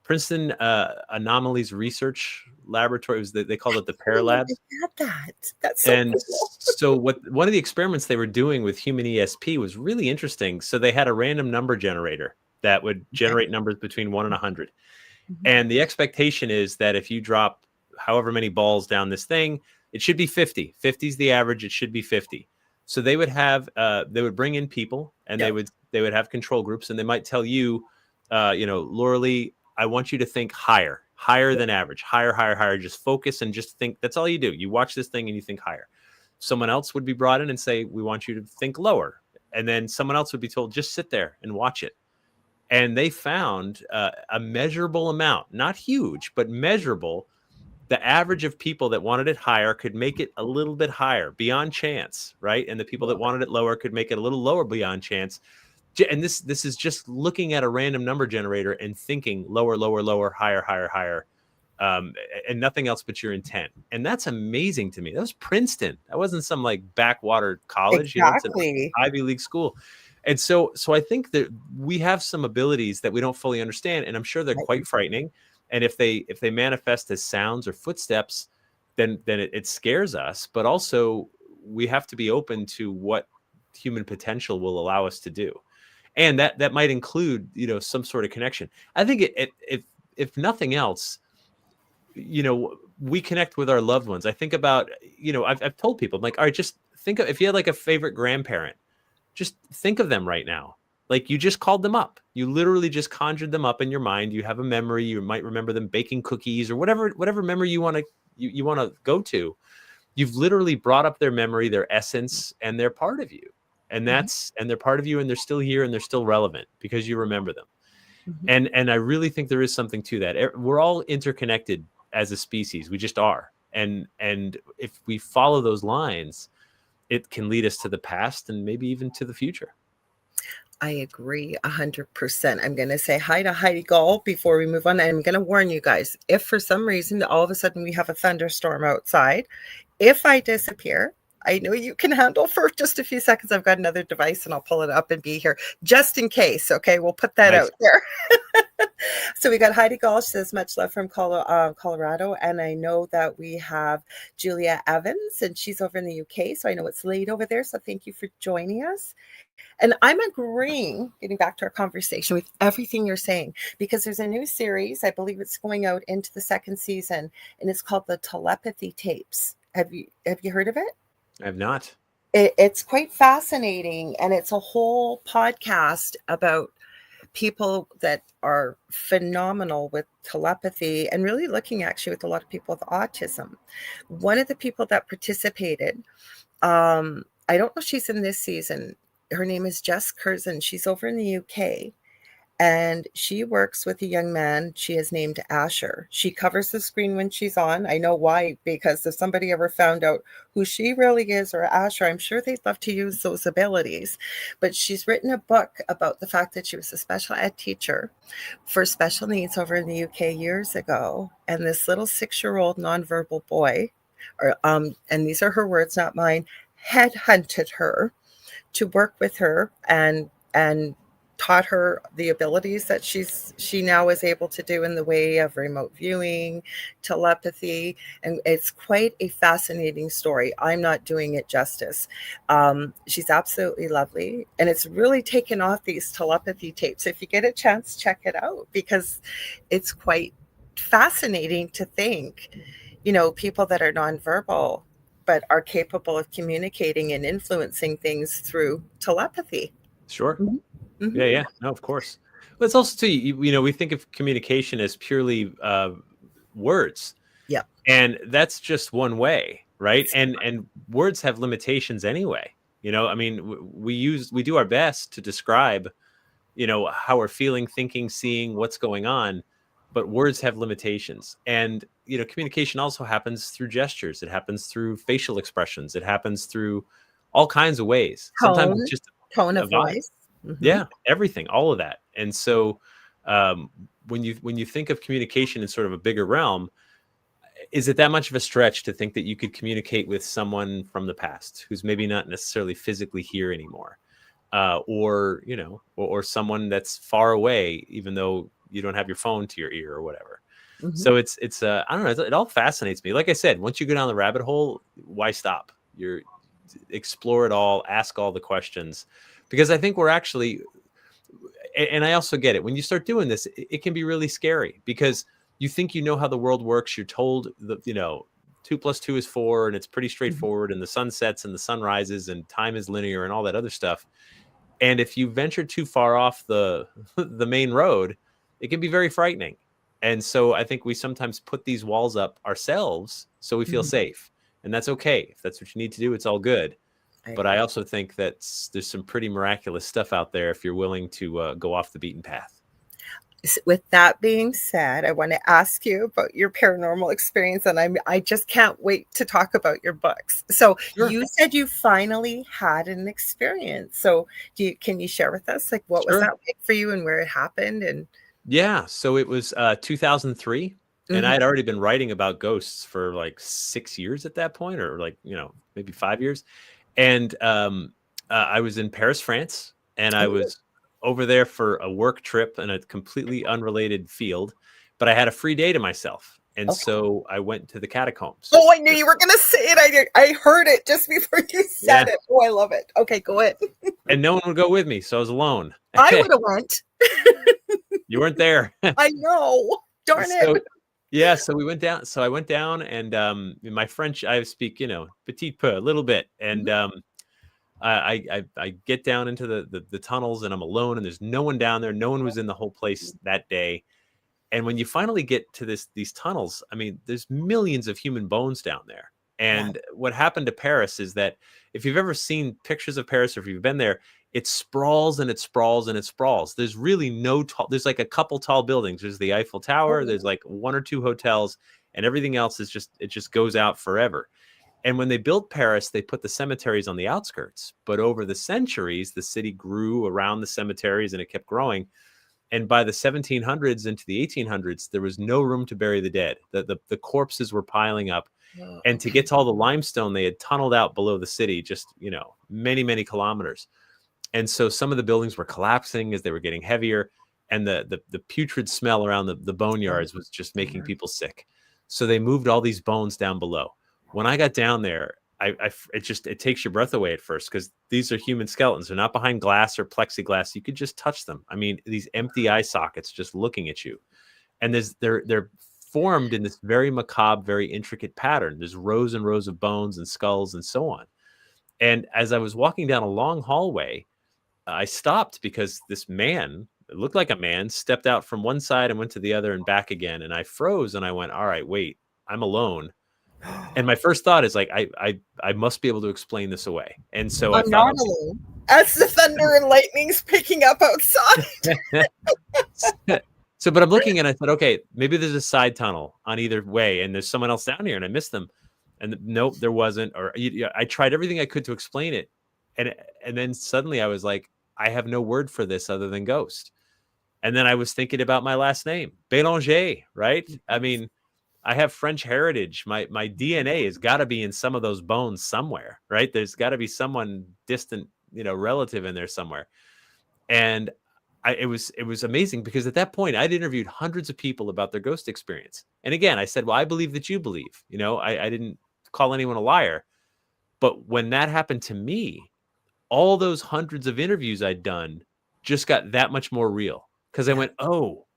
Speaker 3: Princeton anomalies research laboratory. It was they called it the
Speaker 2: I
Speaker 3: Pear
Speaker 2: didn't know
Speaker 3: Labs.
Speaker 2: they had that. That's so
Speaker 3: And
Speaker 2: cool.
Speaker 3: so one of the experiments they were doing with human ESP was really interesting. So they had a random number generator that would
Speaker 2: Okay.
Speaker 3: generate numbers between 1 and 100.
Speaker 2: Mhm.
Speaker 3: And the expectation is that if you drop however many balls down this thing, it should be 50. 50 is the average. It should be 50. So they would bring in people, and
Speaker 2: Yep.
Speaker 3: they would have control groups, and they might tell you, Lorilei, I want you to think higher than average, higher, higher, higher. Just focus and just think. That's all you do. You watch this thing and you think higher. Someone else would be brought in and say, we want you to think lower. And then someone else would be told, just sit there and watch it. And they found a measurable amount, not huge, but measurable. The average of people that wanted it higher could make it a little bit higher beyond chance, right? And the people that
Speaker 2: Love it.
Speaker 3: wanted it lower could make it a little lower beyond chance. And this is just looking at a random number generator and thinking lower, lower, lower, higher, higher, higher, and nothing else but your intent. And that's amazing to me. That was Princeton. That wasn't some like backwater college, it's an
Speaker 2: Exactly.
Speaker 3: Ivy League school. And so I think that we have some abilities that we don't fully understand, and I'm sure they're quite frightening. And if they manifest as sounds or footsteps, then it scares us. But also, we have to be open to what human potential will allow us to do, and that might include some sort of connection. I think if nothing else, we connect with our loved ones. I think about I've told people, I'm like, all right, just think of if you had like a favorite grandparent. Just think of them right now. Like you just called them up. You literally just conjured them up in your mind. You have a memory. You might remember them baking cookies or whatever memory you want to go to. You've literally brought up their memory, their essence, and they're part of you. And they're part of you, and they're still here, and they're still relevant because you remember them. And I really think there is something to that. We're all interconnected as a species. We just are. And if we follow those lines, it can lead us to the past and maybe even to the future.
Speaker 2: I agree 100%. I'm going to say hi to Heidi Gall before we move on. I'm going to warn you guys, if for some reason all of a sudden we have a thunderstorm outside, if I disappear, I know you can handle for just a few seconds. I've got another device and I'll pull it up and be here just in case. Okay, we'll put that out there. So we got Heidi Gall. She says, much love from Colorado. And I know that we have Julia Evans, and she's over in the UK. So I know it's late over there. So thank you for joining us. And I'm agreeing, getting back to our conversation, with everything you're saying, because there's a new series. I believe it's going out into the second season, and it's called the Telepathy Tapes. Have you heard of it?
Speaker 3: I have not.
Speaker 2: It's quite fascinating, and it's a whole podcast about people that are phenomenal with telepathy and really looking actually with a lot of people with autism. One of the people that participated, I don't know if she's in this season. Her name is Jess Curzon. She's over in the UK, and she works with a young man she has named Asher. She covers the screen when she's on. I know why, because if somebody ever found out who she really is or Asher, I'm sure they'd love to use those abilities. But she's written a book about the fact that she was a special ed teacher for special needs over in the UK years ago. And this little 6-year-old nonverbal boy, and these are her words, not mine, headhunted her to work with her and taught her the abilities that she now is able to do in the way of remote viewing, telepathy, and it's quite a fascinating story. I'm not doing it justice. She's absolutely lovely, and it's really taken off these telepathy tapes. If you get a chance, check it out, because it's quite fascinating to think, people that are nonverbal but are capable of communicating and influencing things through telepathy.
Speaker 3: Sure.
Speaker 2: Mm-hmm.
Speaker 3: Yeah. No, of course. But it's also too, we think of communication as purely words.
Speaker 2: Yeah.
Speaker 3: And that's just one way, right? And words have limitations anyway. I mean, we do our best to describe, how we're feeling, thinking, seeing, what's going on, but words have limitations. And, communication also happens through gestures. It happens through facial expressions. It happens through all kinds of ways. Sometimes it's just
Speaker 2: tone
Speaker 3: a
Speaker 2: of
Speaker 3: vibe.
Speaker 2: voice. Mm-hmm.
Speaker 3: Yeah, everything, all of that. And so when you think of communication in sort of a bigger realm, is it that much of a stretch to think that you could communicate with someone from the past who's maybe not necessarily physically here anymore, or someone that's far away, even though you don't have your phone to your ear or whatever? So it's I don't know, it all fascinates me. Like I said, once you go down the rabbit hole, why stop? You're explore it all, ask all the questions, because I think we're actually, and I also get it, when you start doing this, it can be really scary because you think you know how the world works. You're told that, 2 + 2 is 4, and it's pretty straightforward, and the sun sets and the sun rises and time is linear and all that other stuff. And if you venture too far off the the main road, it can be very frightening. And so I think we sometimes put these walls up ourselves so we feel safe. And that's okay. If that's what you need to do, it's all good. But I also think that there's some pretty miraculous stuff out there if you're willing to go off the beaten path.
Speaker 2: With that being said, I want to ask you about your paranormal experience, and I just can't wait to talk about your books. So
Speaker 3: Sure.
Speaker 2: You said you finally had an experience. So can you share with us, like, what was
Speaker 3: Sure.
Speaker 2: that like for you and where it happened? And
Speaker 3: Yeah, so it was 2003, and I had already been writing about ghosts for like 6 years at that point, or like, maybe 5 years. And I was in Paris, France, and I was over there for a work trip in a completely unrelated field, but I had a free day to myself. And so I went to the catacombs.
Speaker 2: Oh, I knew you were going to say it. I heard it just before you said it. Oh, I love it. Okay, go ahead.
Speaker 3: And no one would go with me, so I was alone.
Speaker 2: I would have went.
Speaker 3: You weren't there.
Speaker 2: I know. Darn it.
Speaker 3: Yeah, so we went down. So I went down, and in my French, I speak, petit peu, a little bit. And I get down into the tunnels, and I'm alone, and there's no one down there. No one was in the whole place that day. And when you finally get to these tunnels, I mean, there's millions of human bones down there. And what happened to Paris is that if you've ever seen pictures of Paris, or if you've been there, it sprawls and it sprawls and it sprawls. There's really no tall, there's like a couple tall buildings. There's the Eiffel Tower, there's like 1 or 2 hotels, and everything else is it just goes out forever. And when they built Paris, they put the cemeteries on the outskirts. But over the centuries, the city grew around the cemeteries, and it kept growing. And by the 1700s into the 1800s, there was no room to bury the dead. The corpses were piling up. And to get to all the limestone, they had tunneled out below the city, just, many, many kilometers. And so some of the buildings were collapsing as they were getting heavier. And the putrid smell around the boneyards was just making people sick. So they moved all these bones down below. When I got down there, it takes your breath away at first, because these are human skeletons. They're not behind glass or plexiglass. You could just touch them. I mean, these empty eye sockets just looking at you. And they're formed in this very macabre, very intricate pattern. There's rows and rows of bones and skulls and so on. And as I was walking down a long hallway, I stopped because this man, it looked like a man, stepped out from one side and went to the other and back again. And I froze, and I went, all right, wait, I'm alone. And my first thought is like, I must be able to explain this away. And so I thought,
Speaker 2: alone. As the thunder and lightning's picking up outside.
Speaker 3: But I'm looking, and I thought, okay, maybe there's a side tunnel on either way, and there's someone else down here, and I missed them. And nope, there wasn't. Or I tried everything I could to explain it. And then suddenly I was like, I have no word for this other than ghost. And then I was thinking about my last name, Belanger, right? I mean, I have French heritage. My DNA has got to be in some of those bones somewhere, right? There's got to be someone distant, relative in there somewhere. And it was amazing, because at that point I'd interviewed hundreds of people about their ghost experience. And again, I said, well, I believe that you believe, I didn't call anyone a liar. But when that happened to me, all those hundreds of interviews I'd done just got that much more real, because I went, oh,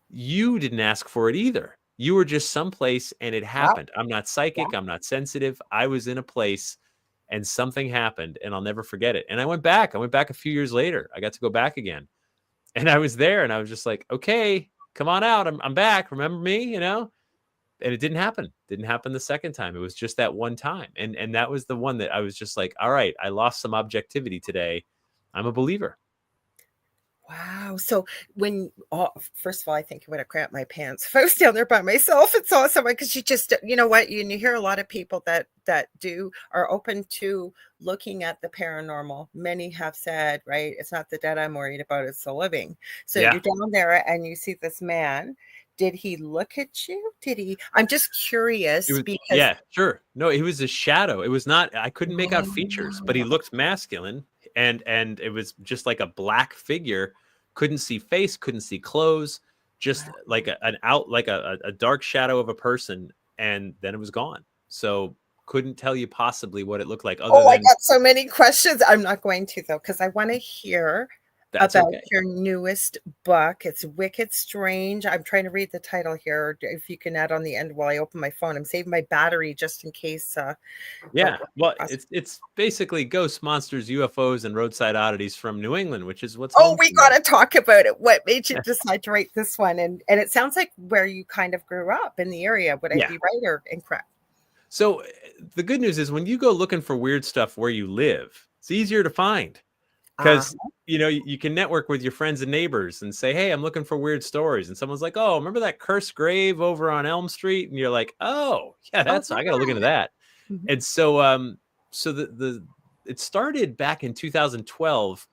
Speaker 3: you didn't ask for it either. You were just someplace and it happened. I'm not psychic. I'm not sensitive. I was in a place and something happened, and I'll never forget it. And I went back a few years later. I got to go back again, and I was there, and I was just like, okay, come on out. I'm back. Remember me, And it didn't happen. Didn't happen the second time. It was just that one time. And that was the one that I was just like, all right, I lost some objectivity today. I'm a believer.
Speaker 2: Wow. So first of all, I think I would have cramped my pants if I was down there by myself and saw someone, because you just, you know what, you hear a lot of people that are open to looking at the paranormal. Many have said, right, it's not the dead I'm worried about, it's the living. So you're down there and you see this man. Did he look at you? I'm just curious, because
Speaker 3: yeah, sure. No, he was a shadow. It was not, I couldn't make out features, but he looked masculine, and it was just like a black figure. Couldn't see face, couldn't see clothes. just like a dark shadow of a person, and then it was gone. So couldn't tell you possibly what it looked like other
Speaker 2: Oh, I
Speaker 3: than
Speaker 2: got so many questions. I'm not going to though, because I want to hear
Speaker 3: that's
Speaker 2: about
Speaker 3: okay.
Speaker 2: your newest book. It's Wicked Strange. I'm trying to read the title here. If you can add on the end while I open my phone. I'm saving my battery just in case.
Speaker 3: Yeah, well, it's basically ghosts, monsters, UFOs, and roadside oddities from New England, which is what's
Speaker 2: Oh,
Speaker 3: home
Speaker 2: we
Speaker 3: to
Speaker 2: got
Speaker 3: me.
Speaker 2: to talk about it. What made you decide to write this one? And it sounds like where you kind of grew up in the area. Would I
Speaker 3: Yeah.
Speaker 2: be right or incorrect?
Speaker 3: So the good news is when you go looking for weird stuff where you live, it's easier to find
Speaker 2: Uh,
Speaker 3: because you can network with your friends and neighbors and say, "Hey, I'm looking for weird stories," and someone's like, "Oh, remember that cursed grave over on Elm Street?" And you're like, "Oh, yeah,
Speaker 2: oh,
Speaker 3: I got to look into that."
Speaker 2: mhm.
Speaker 3: And so, so the it started back in 2012.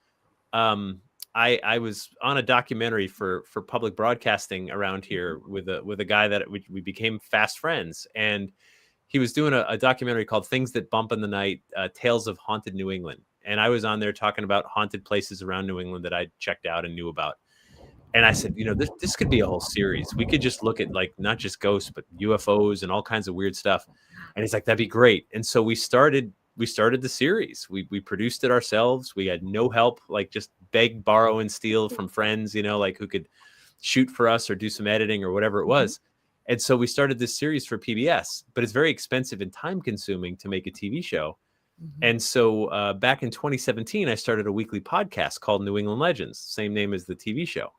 Speaker 3: um I was on a documentary for public broadcasting around here with a guy that we became fast friends, and he was doing a documentary called Things That Bump in the Night, Tales of Haunted New England. And I was on there talking about haunted places around New England that I checked out and knew about. And I said, this could be a whole series. We could just look at like not just ghosts, but UFOs and all kinds of weird stuff. And he's like, that'd be great. And so we started the series. We produced it ourselves. We had no help, like just beg, borrow, and steal from friends, like who could shoot for us or do some editing or whatever it
Speaker 2: Mhm.
Speaker 3: was. And so we started this series for PBS, but it's very expensive and time consuming to make a TV show.
Speaker 2: Mhm.
Speaker 3: And so back in 2017, I started a weekly podcast called New England Legends, same name as the TV show.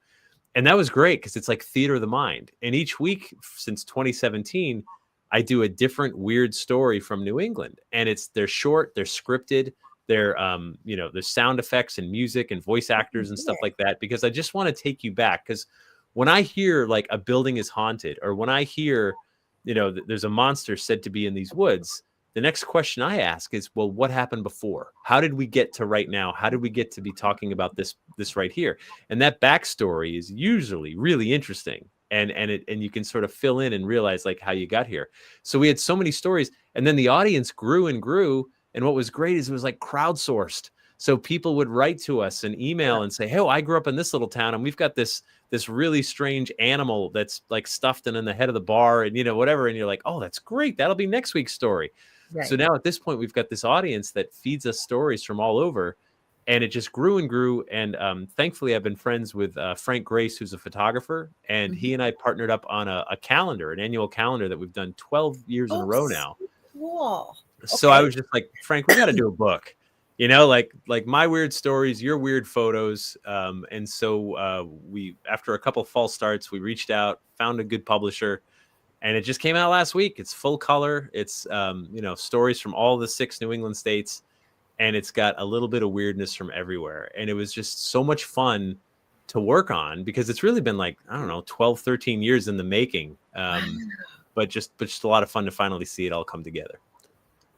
Speaker 3: And that was great because it's like theater of the mind. And each week since 2017, I do a different weird story from New England. And they're short, they're scripted, there's sound effects and music and voice actors and stuff like that, because I just want to take you back. Because when I hear like a building is haunted, or when I hear, there's a monster said to be in these woods, the next question I ask is, well, what happened before? How did we get to right now? How did we get to be talking about this right here? And that backstory is usually really interesting. And you can sort of fill in and realize like how you got here. So we had so many stories, and then the audience grew and grew. And what was great is it was like crowdsourced. So people would write to us and email and say, "Hey, I grew up in this little town, and we've got this really strange animal that's like stuffed in the head of the bar, and whatever." And you're like, "Oh, that's great. That'll be next week's story." So
Speaker 2: Right.
Speaker 3: now at this point, we've got this audience that feeds us stories from all over, and it just grew and grew. And thankfully, I've been friends with Frank Grace, who's a photographer, and
Speaker 2: Mhm.
Speaker 3: he and I partnered up on a calendar, an annual calendar that we've done 12 years in a
Speaker 2: Oh,
Speaker 3: row
Speaker 2: so
Speaker 3: now.
Speaker 2: cool.
Speaker 3: So I
Speaker 2: Okay.
Speaker 3: was just like, Frank, we got to do a book, like my weird stories, your weird photos. And so we, after a couple false starts, we reached out, found a good publisher, and it just came out last week. It's full color. It's stories from all the 6 New England states, and it's got a little bit of weirdness from everywhere. And it was just so much fun to work on, because it's really been like, I don't know, 12, 13 years in the making.
Speaker 2: Wow.
Speaker 3: But just a lot of fun to finally see it all come together.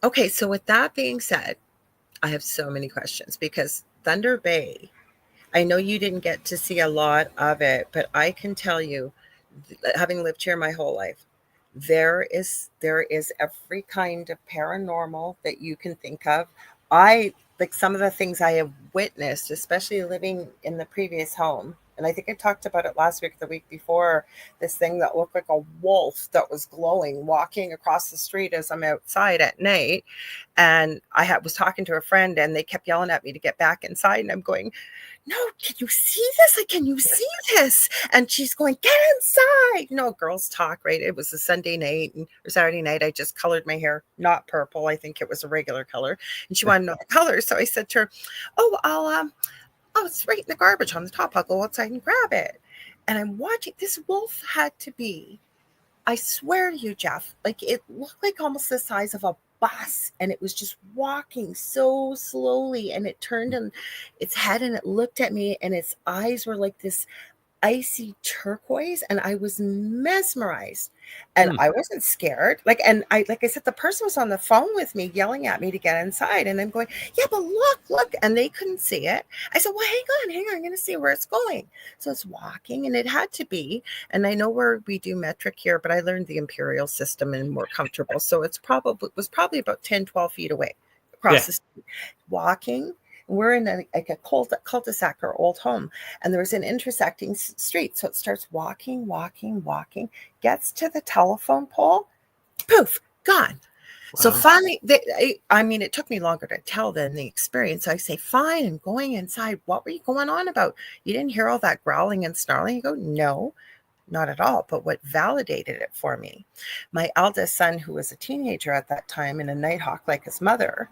Speaker 2: Okay, so with that being said, I have so many questions because Thunder Bay, I know you didn't get to see a lot of it, but I can tell you, having lived here my whole life, there is every kind of paranormal that you can think of. I like some of the things I have witnessed, especially living in the previous home. And I think I talked about it last week, the week before, this thing that looked like a wolf that was glowing, walking across the street as I'm outside at night. And was talking to a friend, and they kept yelling at me to get back inside. And I'm going, no, can you see this? Like, can you see this? And she's going, get inside. Girls talk, right? It was a Sunday night or Saturday night. I just colored my hair, not purple. I think it was a regular color. And she wanted to know the color. So I said to her, oh, it's right in the garbage on the top. I'll go outside and grab it. And I'm watching. This wolf had to be, I swear to you, Jeff, like it looked like almost the size of a bus, and it was just walking so slowly, and it turned in its head and it looked at me, and its eyes were like this icy turquoise, and I was mesmerized, and
Speaker 3: Hmm.
Speaker 2: I wasn't scared. Like I said, the person was on the phone with me yelling at me to get inside, and I'm going, yeah, but look, and they couldn't see it. I said, well, hang on, I'm going to see where it's going. So it's walking, and it had to be, and I know where we do metric here, but I learned the imperial system and more comfortable. So it was probably about 10, 12 feet away across
Speaker 3: Yeah.
Speaker 2: the street, walking. we're in like a cul-de-sac or old home, and there was an intersecting street. So it starts walking, gets to the telephone pole, poof, gone. So
Speaker 3: Wow.
Speaker 2: finally, I mean, it took me longer to tell than the experience. I say, fine, I'm going inside. What were you going on about? You didn't hear all that growling and snarling? You go, no, not at all. But what validated it for me, my eldest son, who was a teenager at that time and a nighthawk like his mother,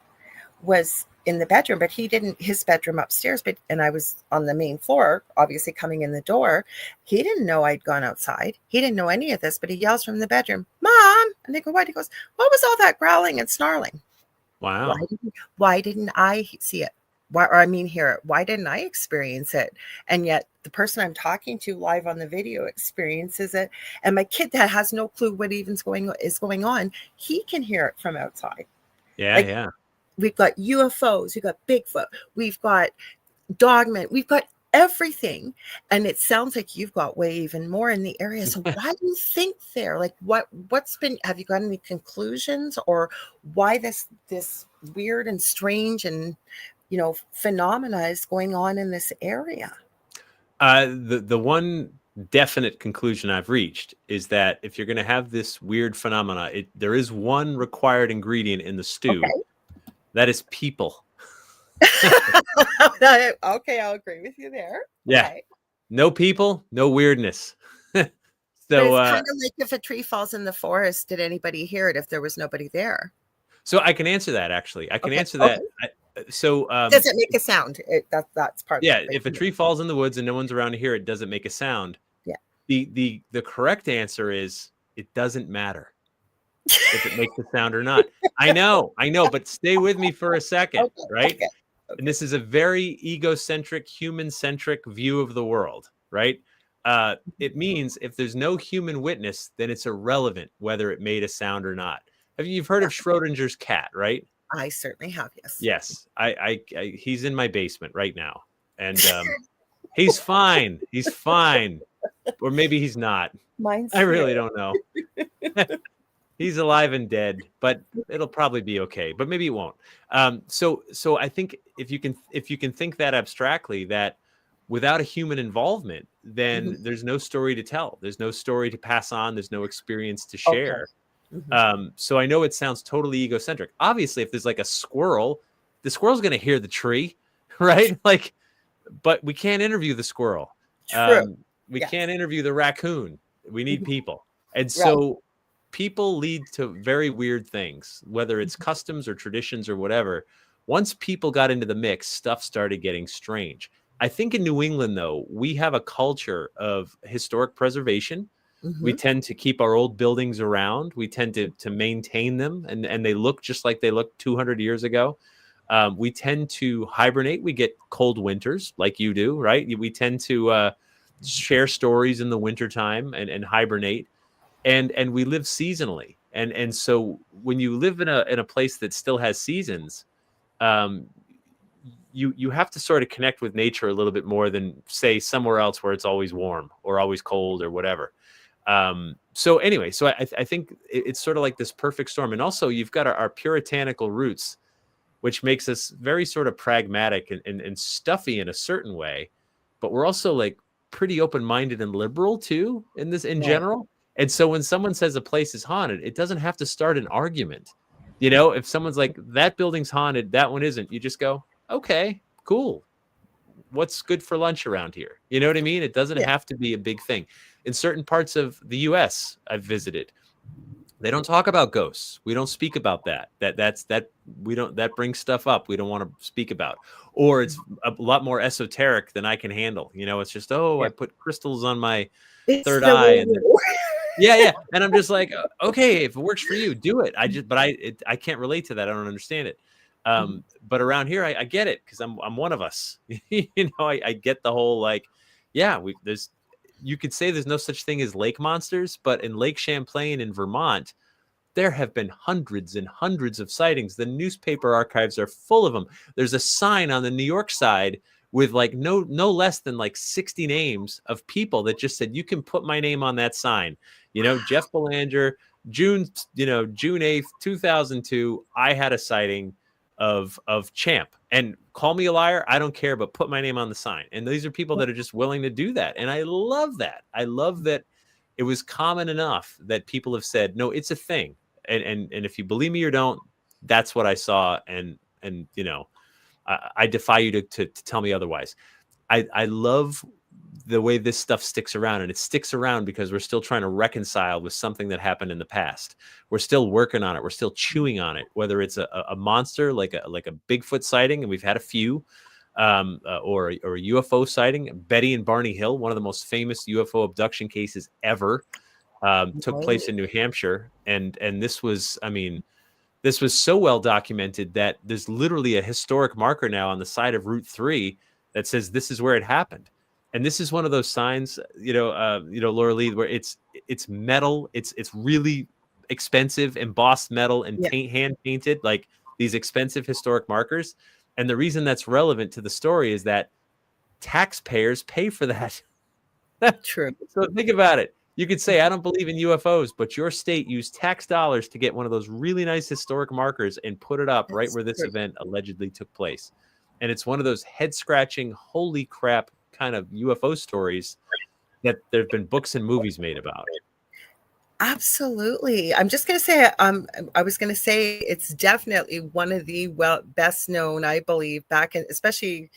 Speaker 2: was in the bedroom, but he didn't, his bedroom upstairs, and I was on the main floor, obviously coming in the door. He didn't know I'd gone outside. He didn't know any of this, but he yells from the bedroom, Mom! And they go, what? He goes, what was all that growling and snarling?
Speaker 3: Wow.
Speaker 2: Why didn't I see it? Hear it. Why didn't I experience it? And yet the person I'm talking to live on the video experiences it. And my kid that has no clue what is going on, he can hear it from outside.
Speaker 3: Yeah, yeah.
Speaker 2: We've got UFOs, we've got Bigfoot, we've got dogmen, we've got everything. And it sounds like you've got way even more in the area. So why do you think there? Like have you got any conclusions, or why this weird and strange and, phenomena is going on in this area?
Speaker 3: The one definite conclusion I've reached is that if you're going to have this weird phenomena, there is one required ingredient in the stew.
Speaker 2: Okay.
Speaker 3: That is people.
Speaker 2: Okay, I'll agree with you there.
Speaker 3: Yeah.
Speaker 2: Okay.
Speaker 3: No people, no weirdness. So
Speaker 2: it's kind of like if a tree falls in the forest, did anybody hear it if there was nobody there?
Speaker 3: So I can answer that, actually. I can answer that.
Speaker 2: Does it make a sound? That's part
Speaker 3: of it.
Speaker 2: Yeah,
Speaker 3: if a tree falls in the woods and no one's around to hear it, doesn't make a sound.
Speaker 2: Yeah.
Speaker 3: The correct answer is it doesn't matter if it makes a sound or not. I know, but stay with me for a second, right? Okay. And this is a very egocentric, human-centric view of the world, right? It means if there's no human witness, then it's irrelevant whether it made a sound or not. You've heard of Schrodinger's cat, right?
Speaker 2: I certainly have, yes.
Speaker 3: Yes, I he's in my basement right now, and he's fine. He's fine, or maybe he's not. I really don't know. He's alive and dead, but it'll probably be okay. But maybe it won't. So I think if you can think that abstractly, that without a human involvement, then there's no story to tell. There's no story to pass on. There's no experience to share. Okay. So I know it sounds totally egocentric. Obviously, if there's like a squirrel, the squirrel's going to hear the tree, right? Like, but we can't interview the squirrel. We can't interview the raccoon. We need people. And so people lead to very weird things, whether it's customs or traditions or whatever. Once people got into the mix, stuff started getting strange. I think in New England, though, we have a culture of historic preservation. We tend to keep our old buildings around. We tend to maintain them, and they look just like they looked 200 years ago. We tend to hibernate. We get cold winters like you do, right? We tend to share stories in the wintertime and hibernate. And we live seasonally. And so when you live in a place that still has seasons, you have to sort of connect with nature a little bit more than, say, somewhere else where it's always warm or always cold or whatever. So anyway, so I think it's sort of like this perfect storm. And also you've got our puritanical roots, which makes us very sort of pragmatic and stuffy in a certain way. But we're also like pretty open-minded and liberal too in general. And so when someone says a place is haunted, it doesn't have to start an argument. If someone's like, that building's haunted, that one isn't, you just go, okay, cool. What's good for lunch around here? You know what I mean? It doesn't have to be a big thing. In certain parts of the US I've visited, they don't talk about ghosts. We don't speak about that. That brings stuff up we don't want to speak about. Or it's a lot more esoteric than I can handle. It's just, I put crystals on my third eye. And yeah. And I'm just like, okay, if it works for you, do it. I can't relate to that. I don't understand it. But around here, I get it because I'm one of us. I get the whole like, you could say there's no such thing as lake monsters, but in Lake Champlain in Vermont, there have been hundreds and hundreds of sightings. The newspaper archives are full of them. There's a sign on the New York side with like no less than like 60 names of people that just said, you can put my name on that sign. Jeff Belanger, June 8th, 2002, I had a sighting. of Champ. And call me a liar, I don't care, but put my name on the sign. And these are people that are just willing to do that. And I love that. I love that it was common enough that people have said, no, it's a thing. And if you believe me or don't, that's what I saw. And you know, I defy you to tell me otherwise. I love the way this stuff sticks around, and it sticks around because we're still trying to reconcile with something that happened in the past. We're still working on it. We're still chewing on it, whether it's a monster like a Bigfoot sighting, and we've had a few, or a UFO sighting. Betty and Barney Hill, one of the most famous UFO abduction cases ever, took place in New Hampshire, and this was, I mean, this was so well documented that there's literally a historic marker now on the side of Route 3 that says this is where it happened. And this is one of those signs, Lorilei, where it's metal, it's really expensive, embossed metal and hand painted, like these expensive historic markers. And the reason that's relevant to the story is that taxpayers pay for that.
Speaker 2: True.
Speaker 3: So think about it. You could say, I don't believe in UFOs, but your state used tax dollars to get one of those really nice historic markers and put it up right where this event allegedly took place. And it's one of those head scratching, holy crap kind of UFO stories that there have been books and movies made about.
Speaker 2: Absolutely. I'm just going to say, I was going to say it's definitely one of the best known, I believe, back in, especially,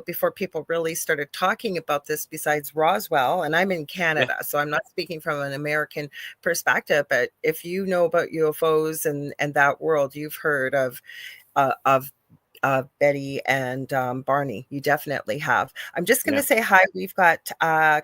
Speaker 2: before people really started talking about this besides Roswell. And I'm in Canada, so I'm not speaking from an American perspective. But if you know about UFOs and that world, you've heard of Betty and Barney. You definitely have. I'm just going to say hi. We've got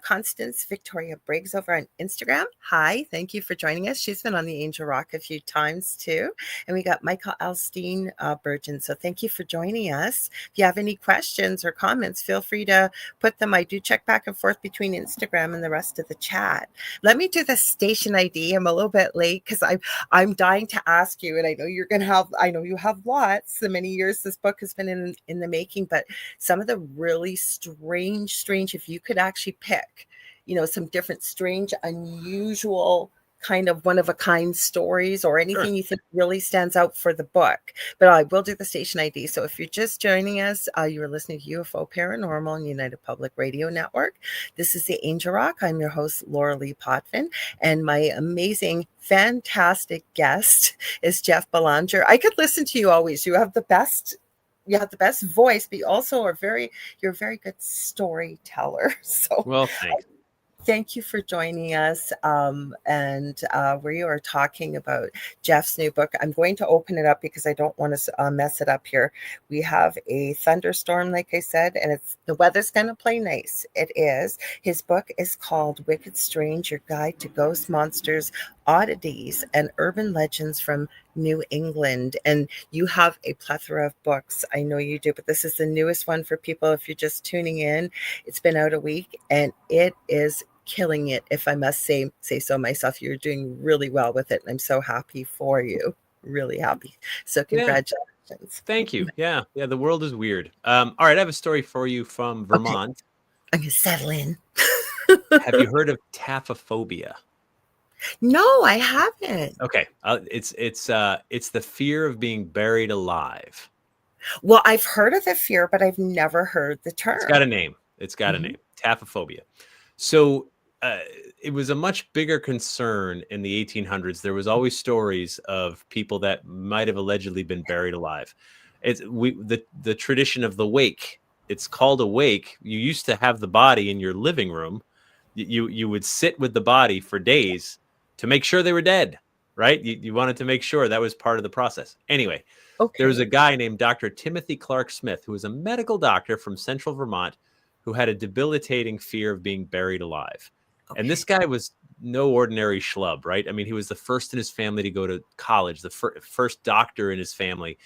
Speaker 2: Constance Victoria Briggs over on Instagram. Hi, thank you for joining us. She's been on the Angel Rock a few times too. And we got Michael Alstein Burgeon. So thank you for joining us. If you have any questions or comments, feel free to put them. I do check back and forth between Instagram and the rest of the chat. Let me do the station ID. I'm a little bit late because I'm dying to ask you, and I know you're going to have, I know you have lots, the many years this book has been in the making, but some of the really strange, if you could actually pick, some different strange, unusual kind of one of a kind stories or anything you think really stands out for the book. But I will do the station ID. So if you're just joining us, you are listening to UFO Paranormal and United Public Radio Network. This is the Angel Rock. I'm your host, Lorilei Potvin, and my amazing, fantastic guest is Jeff Belanger. I could listen to you always. You have the best voice, but you also are you're a very good storyteller. So
Speaker 3: well, thanks.
Speaker 2: Thank you for joining us. And we are talking about Jeff's new book. I'm going to open it up because I don't want to mess it up here. We have a thunderstorm, like I said, and the weather's going to play nice. It is. His book is called Wicked Strange, Your Guide to Ghosts, Monsters, Oddities, and Urban Legends from New England. And you have a plethora of books. I know you do, but this is the newest one for people. If you're just tuning in, it's been out a week and it is killing it, if I must say so myself. You're doing really well with it, and I'm so happy for you. Really happy. So congratulations.
Speaker 3: Thank you. Yeah, the world is weird. All right, I have a story for you from Vermont.
Speaker 2: Okay. I'm gonna settle in.
Speaker 3: Have you heard of taphophobia?
Speaker 2: No, I haven't.
Speaker 3: Okay, it's the fear of being buried alive.
Speaker 2: Well, I've heard of the fear, but I've never heard the term.
Speaker 3: It's got a name. A name. Taphophobia. So it was a much bigger concern in the 1800s. There was always stories of people that might have allegedly been buried alive. The tradition of the wake. It's called a wake. You used to have the body in your living room. You would sit with the body for days to make sure they were dead, right? You wanted to make sure that was part of the process. Anyway, there was a guy named Dr. Timothy Clark Smith, who was a medical doctor from central Vermont, who had a debilitating fear of being buried alive. And this guy was no ordinary schlub, right? I mean, he was the first in his family to go to college, the first doctor in his family.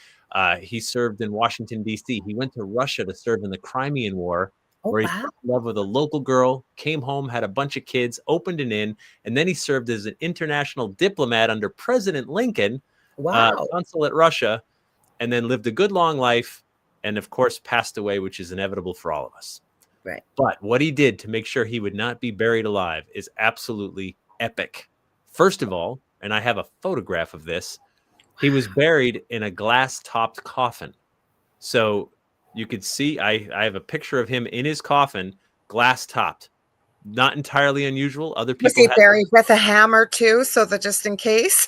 Speaker 3: He served in Washington, D.C. He went to Russia to serve in the Crimean War, where he fell in love with a local girl, came home, had a bunch of kids, opened an inn, and then he served as an international diplomat under President Lincoln, consul at Russia, and then lived a good long life, and of course passed away, which is inevitable for all of us.
Speaker 2: Right.
Speaker 3: But what he did to make sure he would not be buried alive is absolutely epic. First of all, and I have a photograph of this, He was buried in a glass-topped coffin. So you could see, I have a picture of him in his coffin, glass-topped. Not entirely unusual. Other
Speaker 2: Was
Speaker 3: people
Speaker 2: he
Speaker 3: had
Speaker 2: buried with a hammer too, so that just in case?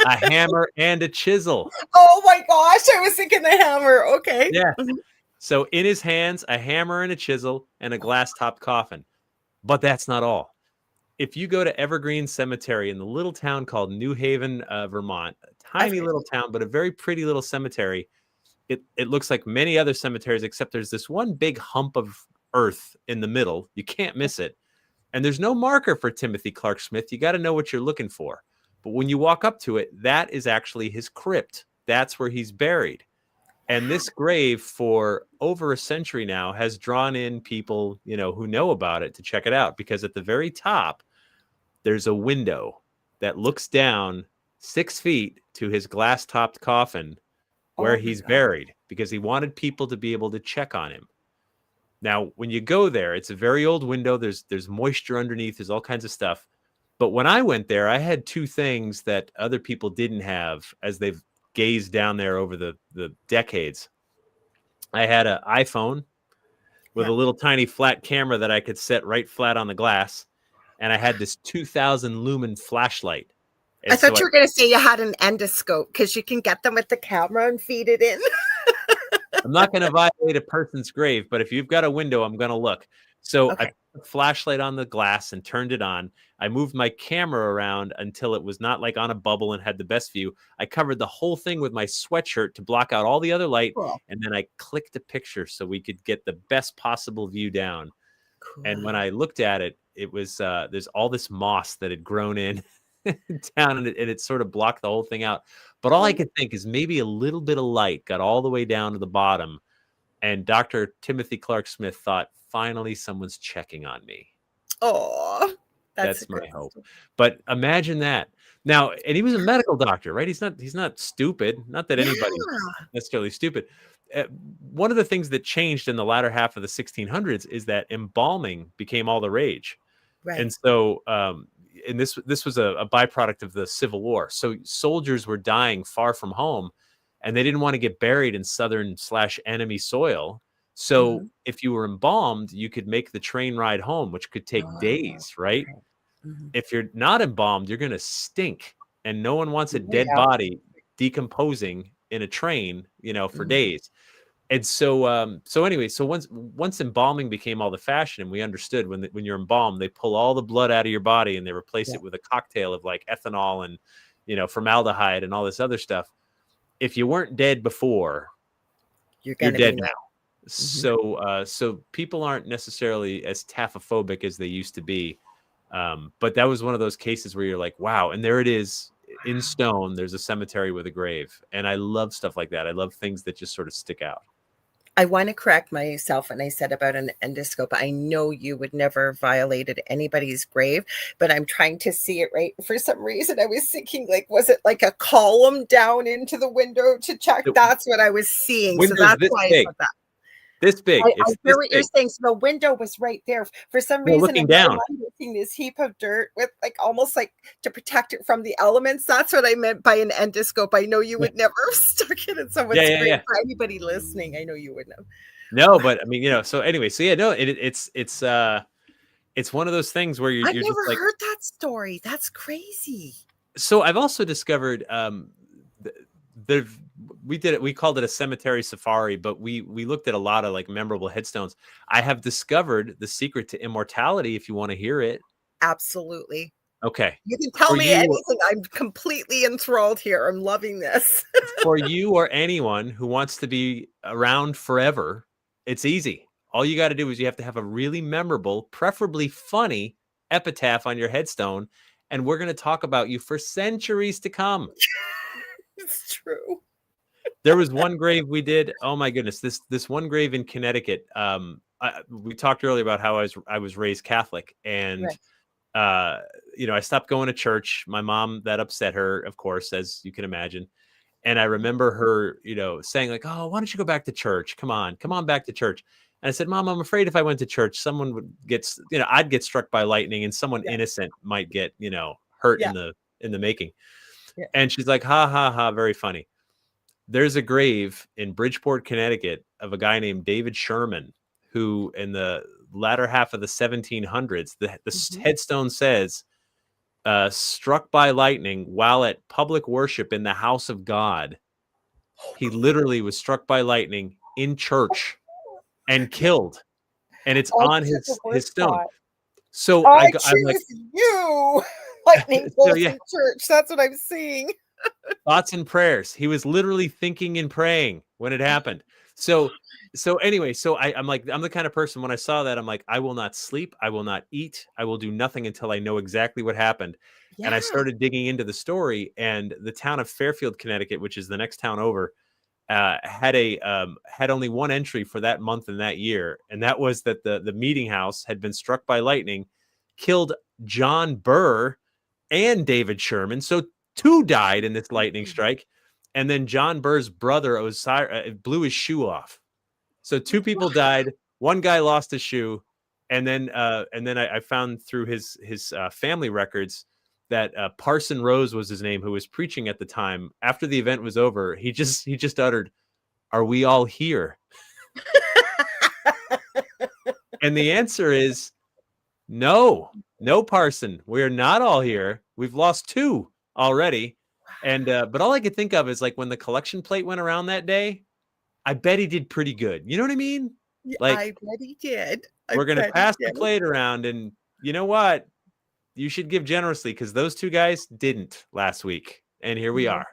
Speaker 3: a hammer and a chisel.
Speaker 2: Oh my gosh, I was thinking the hammer. Okay.
Speaker 3: Yeah. So in his hands, a hammer and a chisel and a glass-topped coffin. But that's not all. If you go to Evergreen Cemetery in the little town called New Haven, Vermont, a tiny little town, but a very pretty little cemetery, it looks like many other cemeteries, except there's this one big hump of earth in the middle. You can't miss it. And there's no marker for Timothy Clark Smith. You got to know what you're looking for. But when you walk up to it, that is actually his crypt. That's where he's buried. And this grave, for over a century now, has drawn in people, who know about it to check it out. Because at the very top, there's a window that looks down 6 feet to his glass-topped coffin where he's buried, because he wanted people to be able to check on him. Now, when you go there, it's a very old window. There's moisture underneath. There's all kinds of stuff. But when I went there, I had 2 things that other people didn't have as they've gazed down there over the decades. I had an iPhone with a little tiny flat camera that I could set right flat on the glass. And I had this 2,000 lumen flashlight. And
Speaker 2: I thought you were going to say you had an endoscope, because you can get them with the camera and feed it in.
Speaker 3: I'm not going to violate a person's grave, but if you've got a window, I'm going to look. So I put a flashlight on the glass and turned it on. I moved my camera around until it was not like on a bubble and had the best view. I covered the whole thing with my sweatshirt to block out all the other light. Cool. And then I clicked a picture so we could get the best possible view down. Cool. And when I looked at it, it was there's all this moss that had grown in down, and it sort of blocked the whole thing out. But all I could think is maybe a little bit of light got all the way down to the bottom. And Dr. Timothy Clark Smith thought, finally, someone's checking on me.
Speaker 2: Oh,
Speaker 3: that's my hope. But imagine that. Now, and he was a medical doctor, right? He's not stupid. Not that anybody's necessarily stupid. One of the things that changed in the latter half of the 1600s is that embalming became all the rage. Right. And so, and this was a byproduct of the Civil War. So soldiers were dying far from home, and they didn't want to get buried in Southern/enemy soil. So if you were embalmed, you could make the train ride home, which could take days, right? If you're not embalmed, you're going to stink, and no one wants a dead body decomposing in a train, for days. And so, anyway, so once embalming became all the fashion, and we understood when you're embalmed, they pull all the blood out of your body and they replace it with a cocktail of like ethanol and, formaldehyde and all this other stuff. If you weren't dead before, you're dead now. So people aren't necessarily as taphophobic as they used to be. But that was one of those cases where you're like, wow. And there it is in stone. There's a cemetery with a grave. And I love stuff like that. I love things that just sort of stick out.
Speaker 2: I want to correct myself when I said about an endoscope. I know you would never violated anybody's grave, but I'm trying to see it right. For some reason, I was thinking, like, was it like a column down into the window to check? That's what I was seeing. So that's why I said that.
Speaker 3: This big.
Speaker 2: I hear what you're saying. So the window was right there. For some reason,
Speaker 3: looking down,
Speaker 2: I'm looking this heap of dirt with almost like to protect it from the elements. That's what I meant by an endoscope. I know you would never have stuck it in someone's grave. For anybody listening, I know you wouldn't have.
Speaker 3: No, but I mean, so anyway, so yeah, no, it's one of those things where you're
Speaker 2: I've never
Speaker 3: just like,
Speaker 2: heard that story. That's crazy.
Speaker 3: So I've also discovered we called it a cemetery safari, but we looked at a lot of like memorable headstones. I have discovered the secret to immortality if you want to hear it.
Speaker 2: Absolutely.
Speaker 3: Okay.
Speaker 2: You can tell me anything. I'm completely enthralled here. I'm loving this.
Speaker 3: For you or anyone who wants to be around forever, it's easy. All you got to do is you have to have a really memorable, preferably funny epitaph on your headstone, and we're going to talk about you for centuries to come.
Speaker 2: It's true.
Speaker 3: There was one grave we did. Oh my goodness, this one grave in Connecticut. We talked earlier about how I was raised Catholic, and I stopped going to church. My mom, that upset her, of course, as you can imagine. And I remember her, saying like, "Oh, why don't you go back to church? Come on back to church." And I said, "Mom, I'm afraid if I went to church, someone would I'd get struck by lightning, and someone innocent might get, hurt in the making."
Speaker 2: Yeah.
Speaker 3: And she's like, ha ha ha, very funny. There's a grave in Bridgeport, Connecticut, of a guy named David Sherman, who in the latter half of the 1700s, the
Speaker 2: Mhm.
Speaker 3: headstone says, struck by lightning while at public worship in the house of God. He literally was struck by lightning in church and killed, and it's
Speaker 2: I
Speaker 3: on
Speaker 2: took a
Speaker 3: his
Speaker 2: word
Speaker 3: stone.
Speaker 2: thought.
Speaker 3: So
Speaker 2: I
Speaker 3: I'm like,
Speaker 2: choose you. Lightning
Speaker 3: so
Speaker 2: bolts
Speaker 3: yeah,
Speaker 2: in church. That's what I'm seeing.
Speaker 3: thoughts and prayers. He was literally thinking and praying when it happened. So anyway, so I'm like, I'm the kind of person, when I saw that, I'm like, I will not sleep, I will not eat, I will do nothing until I know exactly what happened. And I
Speaker 2: Yeah.
Speaker 3: started digging into the story, and the town of Fairfield, Connecticut, which is the next town over, had only one entry for that month and that year, and that was that the meeting house had been struck by lightning, killed John Burr and David Sherman. So two died in this lightning strike, and then John Burr's brother blew his shoe off. So two people died. One guy lost his shoe, and then I found through his family records that Parson Rose was his name, who was preaching at the time. After the event was over, he just uttered, "Are we all here?" And the answer is no, no, Parson. We're not all here. We've lost two already. And but all I could think of is like when the collection plate went around that day, I bet he did pretty good. You know what I mean?
Speaker 2: Yeah,
Speaker 3: Like,
Speaker 2: I bet he did. I
Speaker 3: we're gonna
Speaker 2: bet he
Speaker 3: pass the
Speaker 2: did.
Speaker 3: plate around, and you know what? You should give generously, because those two guys didn't last week. And here we
Speaker 2: You know,
Speaker 3: are.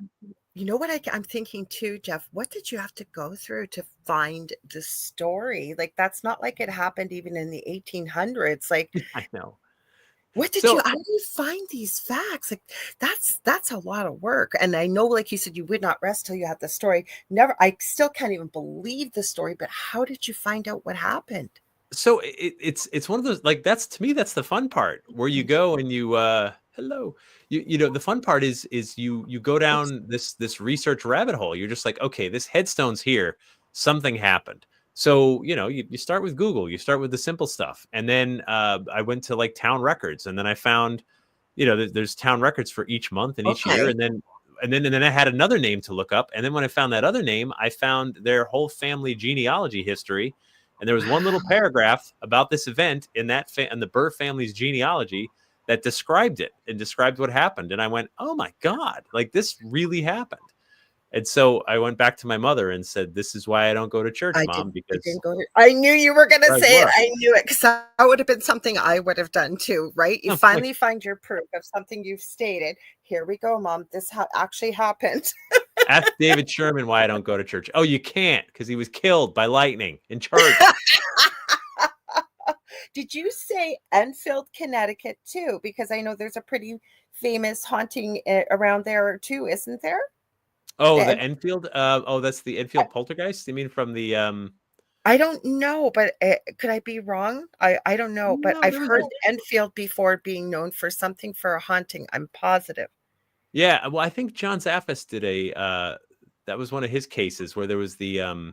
Speaker 2: you know what I'm thinking too, Jeff? What did you have to go through to find the story? Like, that's not like it happened even in the 1800s. Like,
Speaker 3: I know.
Speaker 2: what did you
Speaker 3: So
Speaker 2: how do you find these facts? Like, that's a lot of work. And I know, like you said, you would not rest till you had the story. Never, I still can't even believe the story, but how did you find out what happened?
Speaker 3: so it's one of those, like, that's, to me, that's the fun part, where you go and you hello, you know, the fun part is you go
Speaker 2: Oops.
Speaker 3: down this research rabbit hole. You're just like, okay, this headstone's here, something happened. So you know, you start with Google, you start with the simple stuff, and then I went to like town records, and then I found, you know, there's town records for each month and each year,
Speaker 2: Okay.
Speaker 3: and then I had another name to look up, and then when I found that other name, I found their whole family genealogy history. And there was one little
Speaker 2: Wow.
Speaker 3: paragraph about this event in in the Burr family's genealogy that described it and described what happened. And I went, "Oh my God, like, this really happened." And so I went back to my mother and said, "This is why I don't go to church, Mom,
Speaker 2: I
Speaker 3: because
Speaker 2: didn't go to I knew you were gonna
Speaker 3: I
Speaker 2: say it.
Speaker 3: was."
Speaker 2: I knew it, 'cause that would have been something I would have done too, right? You
Speaker 3: I'm like,
Speaker 2: finally find your proof of something you've stated. Here we go, mom. This actually happened.
Speaker 3: ask David Sherman why I don't go to church. Oh, you can't, because he was killed by lightning in church.
Speaker 2: Did you say Enfield, Connecticut too? Because I know there's a pretty famous haunting around there too, isn't there?
Speaker 3: Oh,
Speaker 2: The
Speaker 3: the
Speaker 2: En-
Speaker 3: Enfield. Oh, that's the
Speaker 2: I
Speaker 3: Enfield poltergeist. You mean from the
Speaker 2: I don't know, but could I be wrong? I don't know, but
Speaker 3: No,
Speaker 2: I've
Speaker 3: there was
Speaker 2: heard Enfield before being known for something for a haunting. I'm positive.
Speaker 3: yeah. Well, I think John Zaffis did that was one of his cases where there was the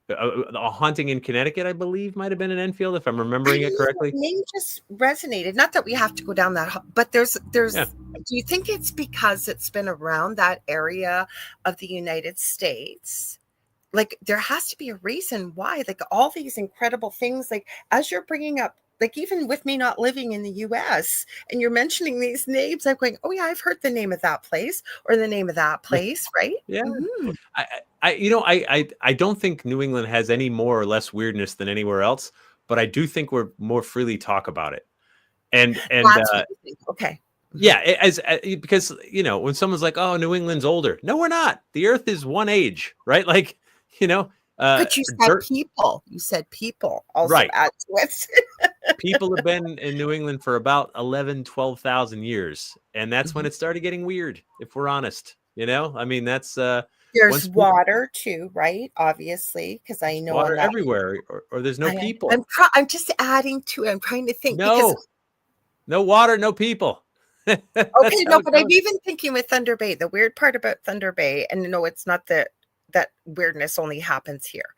Speaker 3: a haunting in Connecticut, I believe, might have been in Enfield, if I'm
Speaker 2: I
Speaker 3: remembering it
Speaker 2: know that
Speaker 3: correctly.
Speaker 2: name just resonated. Not that we have to go down that, but
Speaker 3: Yeah.
Speaker 2: do you think it's because it's been around that area of the United States? Like, there has to be a reason why, like, all these incredible things, like, as you're bringing up, like, even with me not living in the US and you're mentioning these names, I'm going, oh yeah, I've heard the name of that place or the name of that place, right?
Speaker 3: Yeah.
Speaker 2: Mhm.
Speaker 3: I don't think New England has any more or less weirdness than anywhere else, but I do think we're more freely talk about it. And
Speaker 2: That's what you think. Okay. Mhm.
Speaker 3: yeah, because you know, when someone's like, "Oh, New England's older," no, we're not. The Earth is one age, right? Like, you know,
Speaker 2: But you said
Speaker 3: dirt,
Speaker 2: people. You said people also
Speaker 3: right?
Speaker 2: add to it.
Speaker 3: People have been in New England for about 11, 12,000 years, and that's when
Speaker 2: Mhm.
Speaker 3: it started getting weird, if we're honest. You know, I mean, that's
Speaker 2: There's
Speaker 3: once people,
Speaker 2: water too, right? Obviously, because I know on
Speaker 3: water
Speaker 2: that
Speaker 3: everywhere, or there's no people.
Speaker 2: I'm just adding to it. I'm trying to think because
Speaker 3: No, no water, no people. That's
Speaker 2: okay,
Speaker 3: how
Speaker 2: no,
Speaker 3: it
Speaker 2: but I'm
Speaker 3: goes.
Speaker 2: even thinking with Thunder Bay, the weird part about Thunder Bay, and no, it's not that that weirdness only happens here,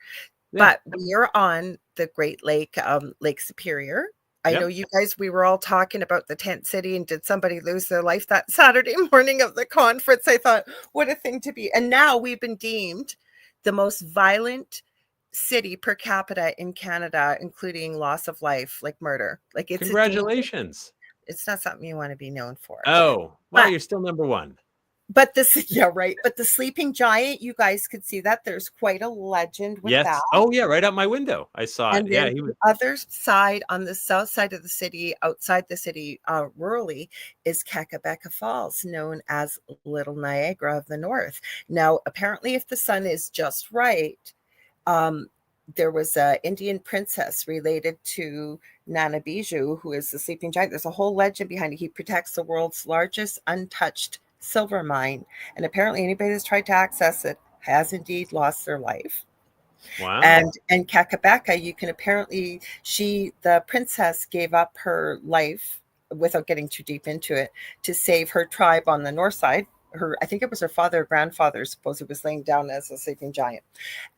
Speaker 3: Yeah.
Speaker 2: but we are on the Great Lake, Lake Superior. I know you guys, we were all talking about the tent city and did somebody lose their life that Saturday morning of the conference. I thought, what a thing to be. And now we've been deemed the most violent city per capita in Canada, including loss of life, like murder. Like it's
Speaker 3: Congratulations.
Speaker 2: it's not something you want to be known for.
Speaker 3: Oh, well, you're still number one.
Speaker 2: But this, yeah, right. But the sleeping giant, you guys could see that there's quite a legend with that.
Speaker 3: Oh, yeah, right out my window. I saw
Speaker 2: and
Speaker 3: it. Yeah,
Speaker 2: he was. The other side, on the south side of the city, outside the city, rurally, is Kakabeka Falls, known as Little Niagara of the North. Now, apparently, if the sun is just right, there was an Indian princess related to Nana Bijou, who is the sleeping giant. There's a whole legend behind it. He protects the world's largest untouched silver mine, and apparently anybody that's tried to access it has indeed lost their life.
Speaker 3: Wow.
Speaker 2: And Kakabeka, you can apparently, the princess gave up her life, without getting too deep into it, to save her tribe on the north side. I think it was her father or grandfather, supposedly was laying down as a sleeping giant.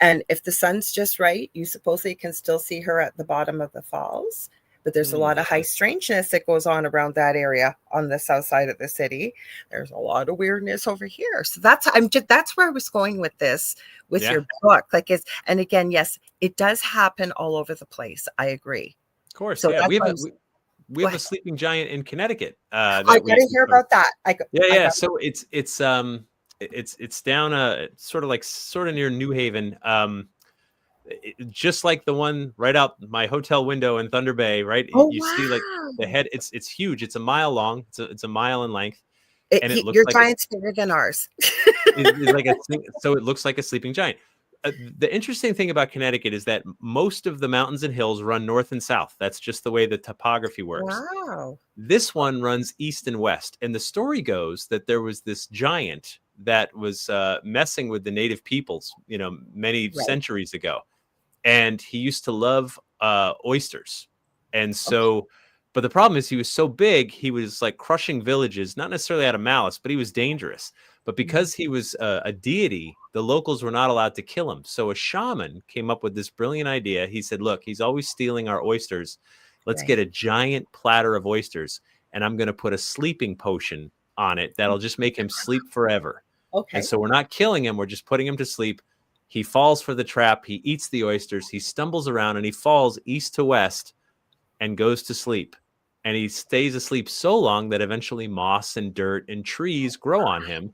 Speaker 2: And if the sun's just right, you supposedly can still see her at the bottom of the falls. But there's a lot of high strangeness that goes on around that area on the south side of the city. There's a lot of weirdness over here. So that's where I was going with this, with your book. Like and again, yes, it does happen all over the place. I agree.
Speaker 3: Of course.
Speaker 2: So
Speaker 3: yeah. We have a sleeping giant in Connecticut.
Speaker 2: I got to hear about that.
Speaker 3: So it's down sort of near New Haven. Just like the one right out my hotel window in Thunder Bay, right? See like the head. It's huge. It's a mile long. It's a mile in length.
Speaker 2: And it looks your giant's bigger than ours.
Speaker 3: So it looks like a sleeping giant. The interesting thing about Connecticut is that most of the mountains and hills run north and south. That's just the way the topography works.
Speaker 2: Wow.
Speaker 3: This one runs east and west. And the story goes that there was this giant that was messing with the native peoples, many centuries ago. And he used to love oysters. And so, but the problem is he was so big, he was like crushing villages, not necessarily out of malice, but he was dangerous. But because he was a deity, the locals were not allowed to kill him. So a shaman came up with this brilliant idea. He said, look, he's always stealing our oysters. Let's get a giant platter of oysters, and I'm going to put a sleeping potion on it that'll just make him sleep forever.
Speaker 2: Okay.
Speaker 3: And so we're not killing him. We're just putting him to sleep. He falls for the trap. He eats the oysters. He stumbles around and he falls east to west and goes to sleep. And he stays asleep so long that eventually moss and dirt and trees grow on him.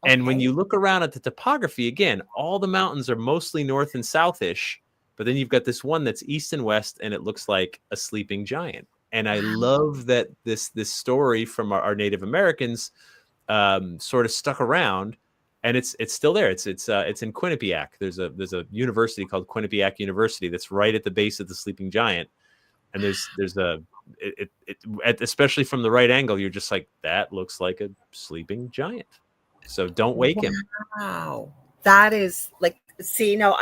Speaker 3: Okay. And when you look around at the topography, again, all the mountains are mostly north and southish, but then you've got this one that's east and west, and it looks like a sleeping giant. And I love that this story from our Native Americans sort of stuck around. And it's still there. It's in Quinnipiac. There's a university called Quinnipiac University that's right at the base of the sleeping giant. And especially from the right angle, you're just like, that looks like a sleeping giant. So don't wake him.
Speaker 2: Wow, that is like. See, no,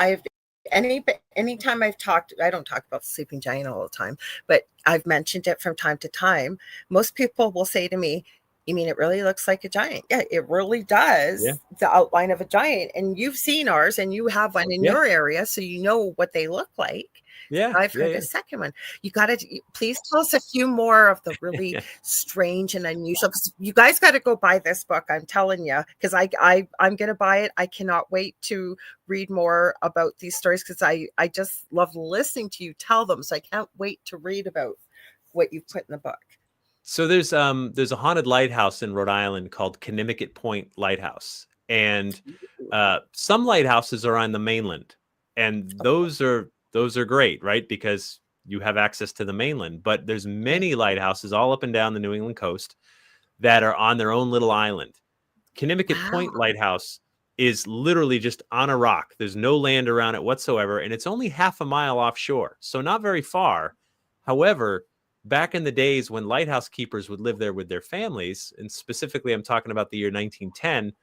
Speaker 2: anytime I've talked, I don't talk about the sleeping giant all the time, but I've mentioned it from time to time. Most people will say to me, you mean it really looks like a giant? Yeah, it really does. Yeah. The outline of a giant. And you've seen ours and you have one in your area, so you know what they look like.
Speaker 3: Yeah.
Speaker 2: I've heard a second one. You got to please tell us a few more of the really strange and unusual. You guys got to go buy this book. I'm telling you, because I'm going to buy it. I cannot wait to read more about these stories because I just love listening to you tell them. So I can't wait to read about what you've put in the book.
Speaker 3: So there's a haunted lighthouse in Rhode Island called Konnemicut Point Lighthouse, and some lighthouses are on the mainland, and those are great, right? Because you have access to the mainland. But there's many lighthouses all up and down the New England coast that are on their own little island. Konnemicut Point Lighthouse is literally just on a rock. There's no land around it whatsoever, and it's only half a mile offshore, so not very far. However, back in the days when lighthouse keepers would live there with their families, and specifically I'm talking about the year 1910,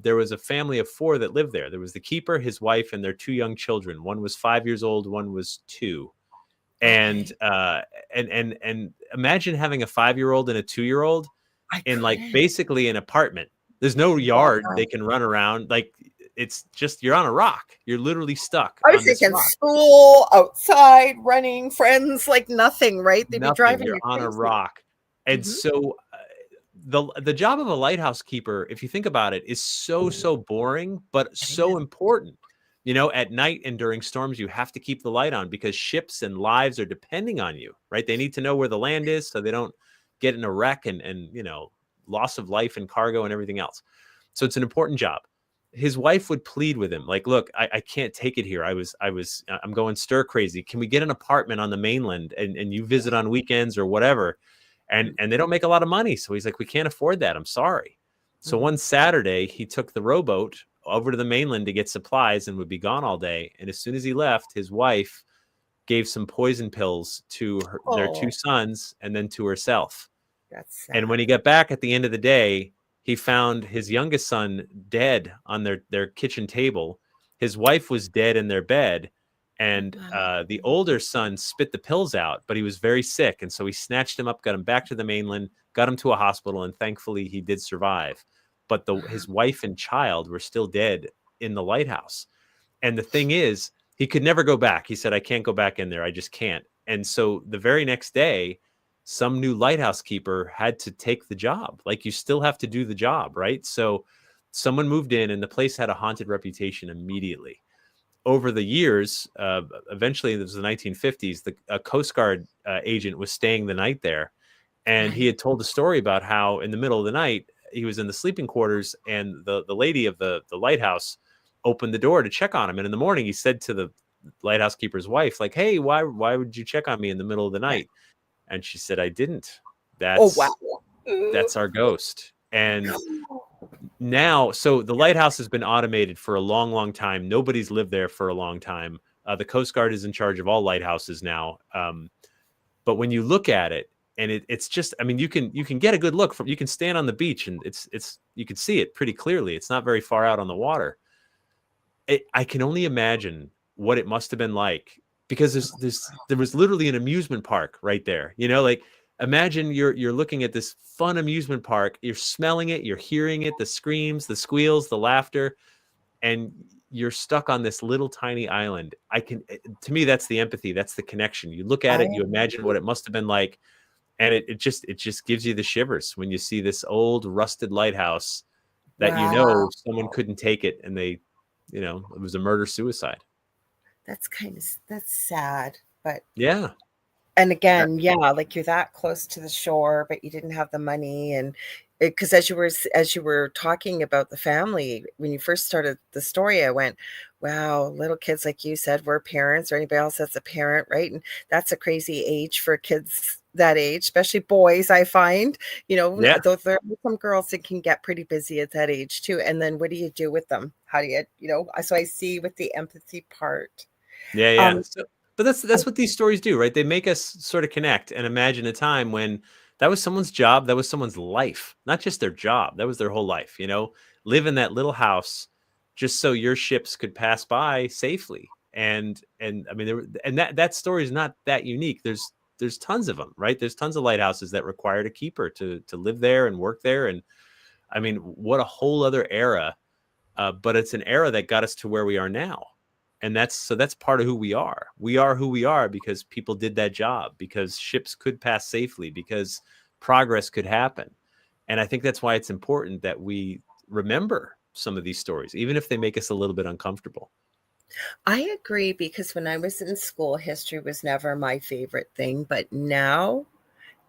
Speaker 3: there was a family of 4 that lived there. There was the keeper, his wife, and their 2 young children. One was 5 years old, one was 2. And imagine having a 5-year-old and a 2-year-old in like basically an apartment. There's no yard they can run around. Like it's just, you're on a rock. You're literally stuck
Speaker 2: I was
Speaker 3: on this
Speaker 2: thinking
Speaker 3: rock.
Speaker 2: school, outside, running, friends, like nothing, right? They'd be
Speaker 3: Nothing.
Speaker 2: driving
Speaker 3: You're
Speaker 2: you
Speaker 3: on a
Speaker 2: crazy.
Speaker 3: rock. And
Speaker 2: Mhm.
Speaker 3: so the job of a lighthouse keeper, if you think about it, is so boring, but
Speaker 2: It
Speaker 3: so
Speaker 2: is.
Speaker 3: important. You know, at night and during storms, you have to keep the light on because ships and lives are depending on you, right? They need to know where the land is so they don't get in a wreck and you know, loss of life and cargo and everything else. So it's an important job. His wife would plead with him, like, look, I can't take it here. I'm going stir crazy. Can we get an apartment on the mainland and you visit on weekends or whatever? And they don't make a lot of money. So he's like, we can't afford that. I'm sorry. So one
Speaker 2: Mhm.
Speaker 3: Saturday, he took the rowboat over to the mainland to get supplies and would be gone all day. And as soon as he left, his wife gave some poison pills to their two
Speaker 2: Oh,
Speaker 3: sons and then to herself.
Speaker 2: that's
Speaker 3: And when
Speaker 2: sad.
Speaker 3: he got back at the end of the day, he found his youngest son dead on their kitchen table. His wife was dead in their bed. And the
Speaker 2: Wow.
Speaker 3: older son spit the pills out, but he was very sick. And so he snatched him up, got him back to the mainland, got him to a hospital, and thankfully he did survive. But his wife and child were still dead in the lighthouse. And the thing is, he could never go back. He said, I can't go back in there. I just can't. And so the very next day, some new lighthouse keeper had to take the job. Like, you still have to do the job, right? So someone moved in and the place had a haunted reputation immediately. Over the years, eventually it was the 1950s, a Coast Guard agent was staying the night there. And he
Speaker 2: Right.
Speaker 3: had told a story about how in the middle of the night, he was in the sleeping quarters and the lady of the lighthouse opened the door to check on him. And in the morning, he said to the lighthouse keeper's wife, like, hey, why would you check on me in the middle of the
Speaker 2: Yeah.
Speaker 3: night? And she said, I didn't.
Speaker 2: Oh, wow.
Speaker 3: That's our ghost. And now, so the lighthouse has been automated for a long time. Nobody's lived there for a long time. The Coast Guard is in charge of all lighthouses now. But when you look at it, and it's just, I mean, you can get a good look from, you can stand on the beach and it's you can see it pretty clearly. It's not very far out on the water. I can only imagine what it must have been like, because there was literally an amusement park right there. You know, like, imagine you're looking at this fun amusement park, you're smelling it, you're hearing it, the screams, the squeals, the laughter, and you're stuck on this little tiny island. To me, that's the empathy, that's the connection. You look at
Speaker 2: I
Speaker 3: it, you imagine what it must have been like, and it just gives you the shivers when you see this old rusted lighthouse that, you
Speaker 2: Wow.
Speaker 3: know, someone couldn't take it and they, you know, it was a murder suicide.
Speaker 2: That's sad, but
Speaker 3: Yeah.
Speaker 2: and
Speaker 3: That-
Speaker 2: again, yeah, like you're that close to the shore, but you didn't have the money, and because as you were talking about the family, when you first started the story, I went, "Wow, little kids," like you said, we're parents or anybody else that's a parent, right? And that's a crazy age for kids that age, especially boys, I find.
Speaker 3: yeah.
Speaker 2: Though there are some girls that can get pretty busy at that age too. And then what do you do with them? How do so I see with the empathy part.
Speaker 3: Yeah.
Speaker 2: Um,
Speaker 3: So, but that's what these stories do, right? They make us sort of connect and imagine a time when that was someone's job, that was someone's life, not just their job, that was their whole life, you know, live in that little house just so your ships could pass by safely. And I mean, and that story is not that unique. There's tons of them, right? There's tons of lighthouses that required a keeper to live there and work there. And I mean, what a whole other era. But it's an era that got us to where we are now. And that's part of who we are. We are who we are because people did that job, because ships could pass safely, because progress could happen. And I think that's why it's important that we remember some of these stories, even if they make us a little bit uncomfortable.
Speaker 2: I agree because when I was in school, history was never my favorite thing, but now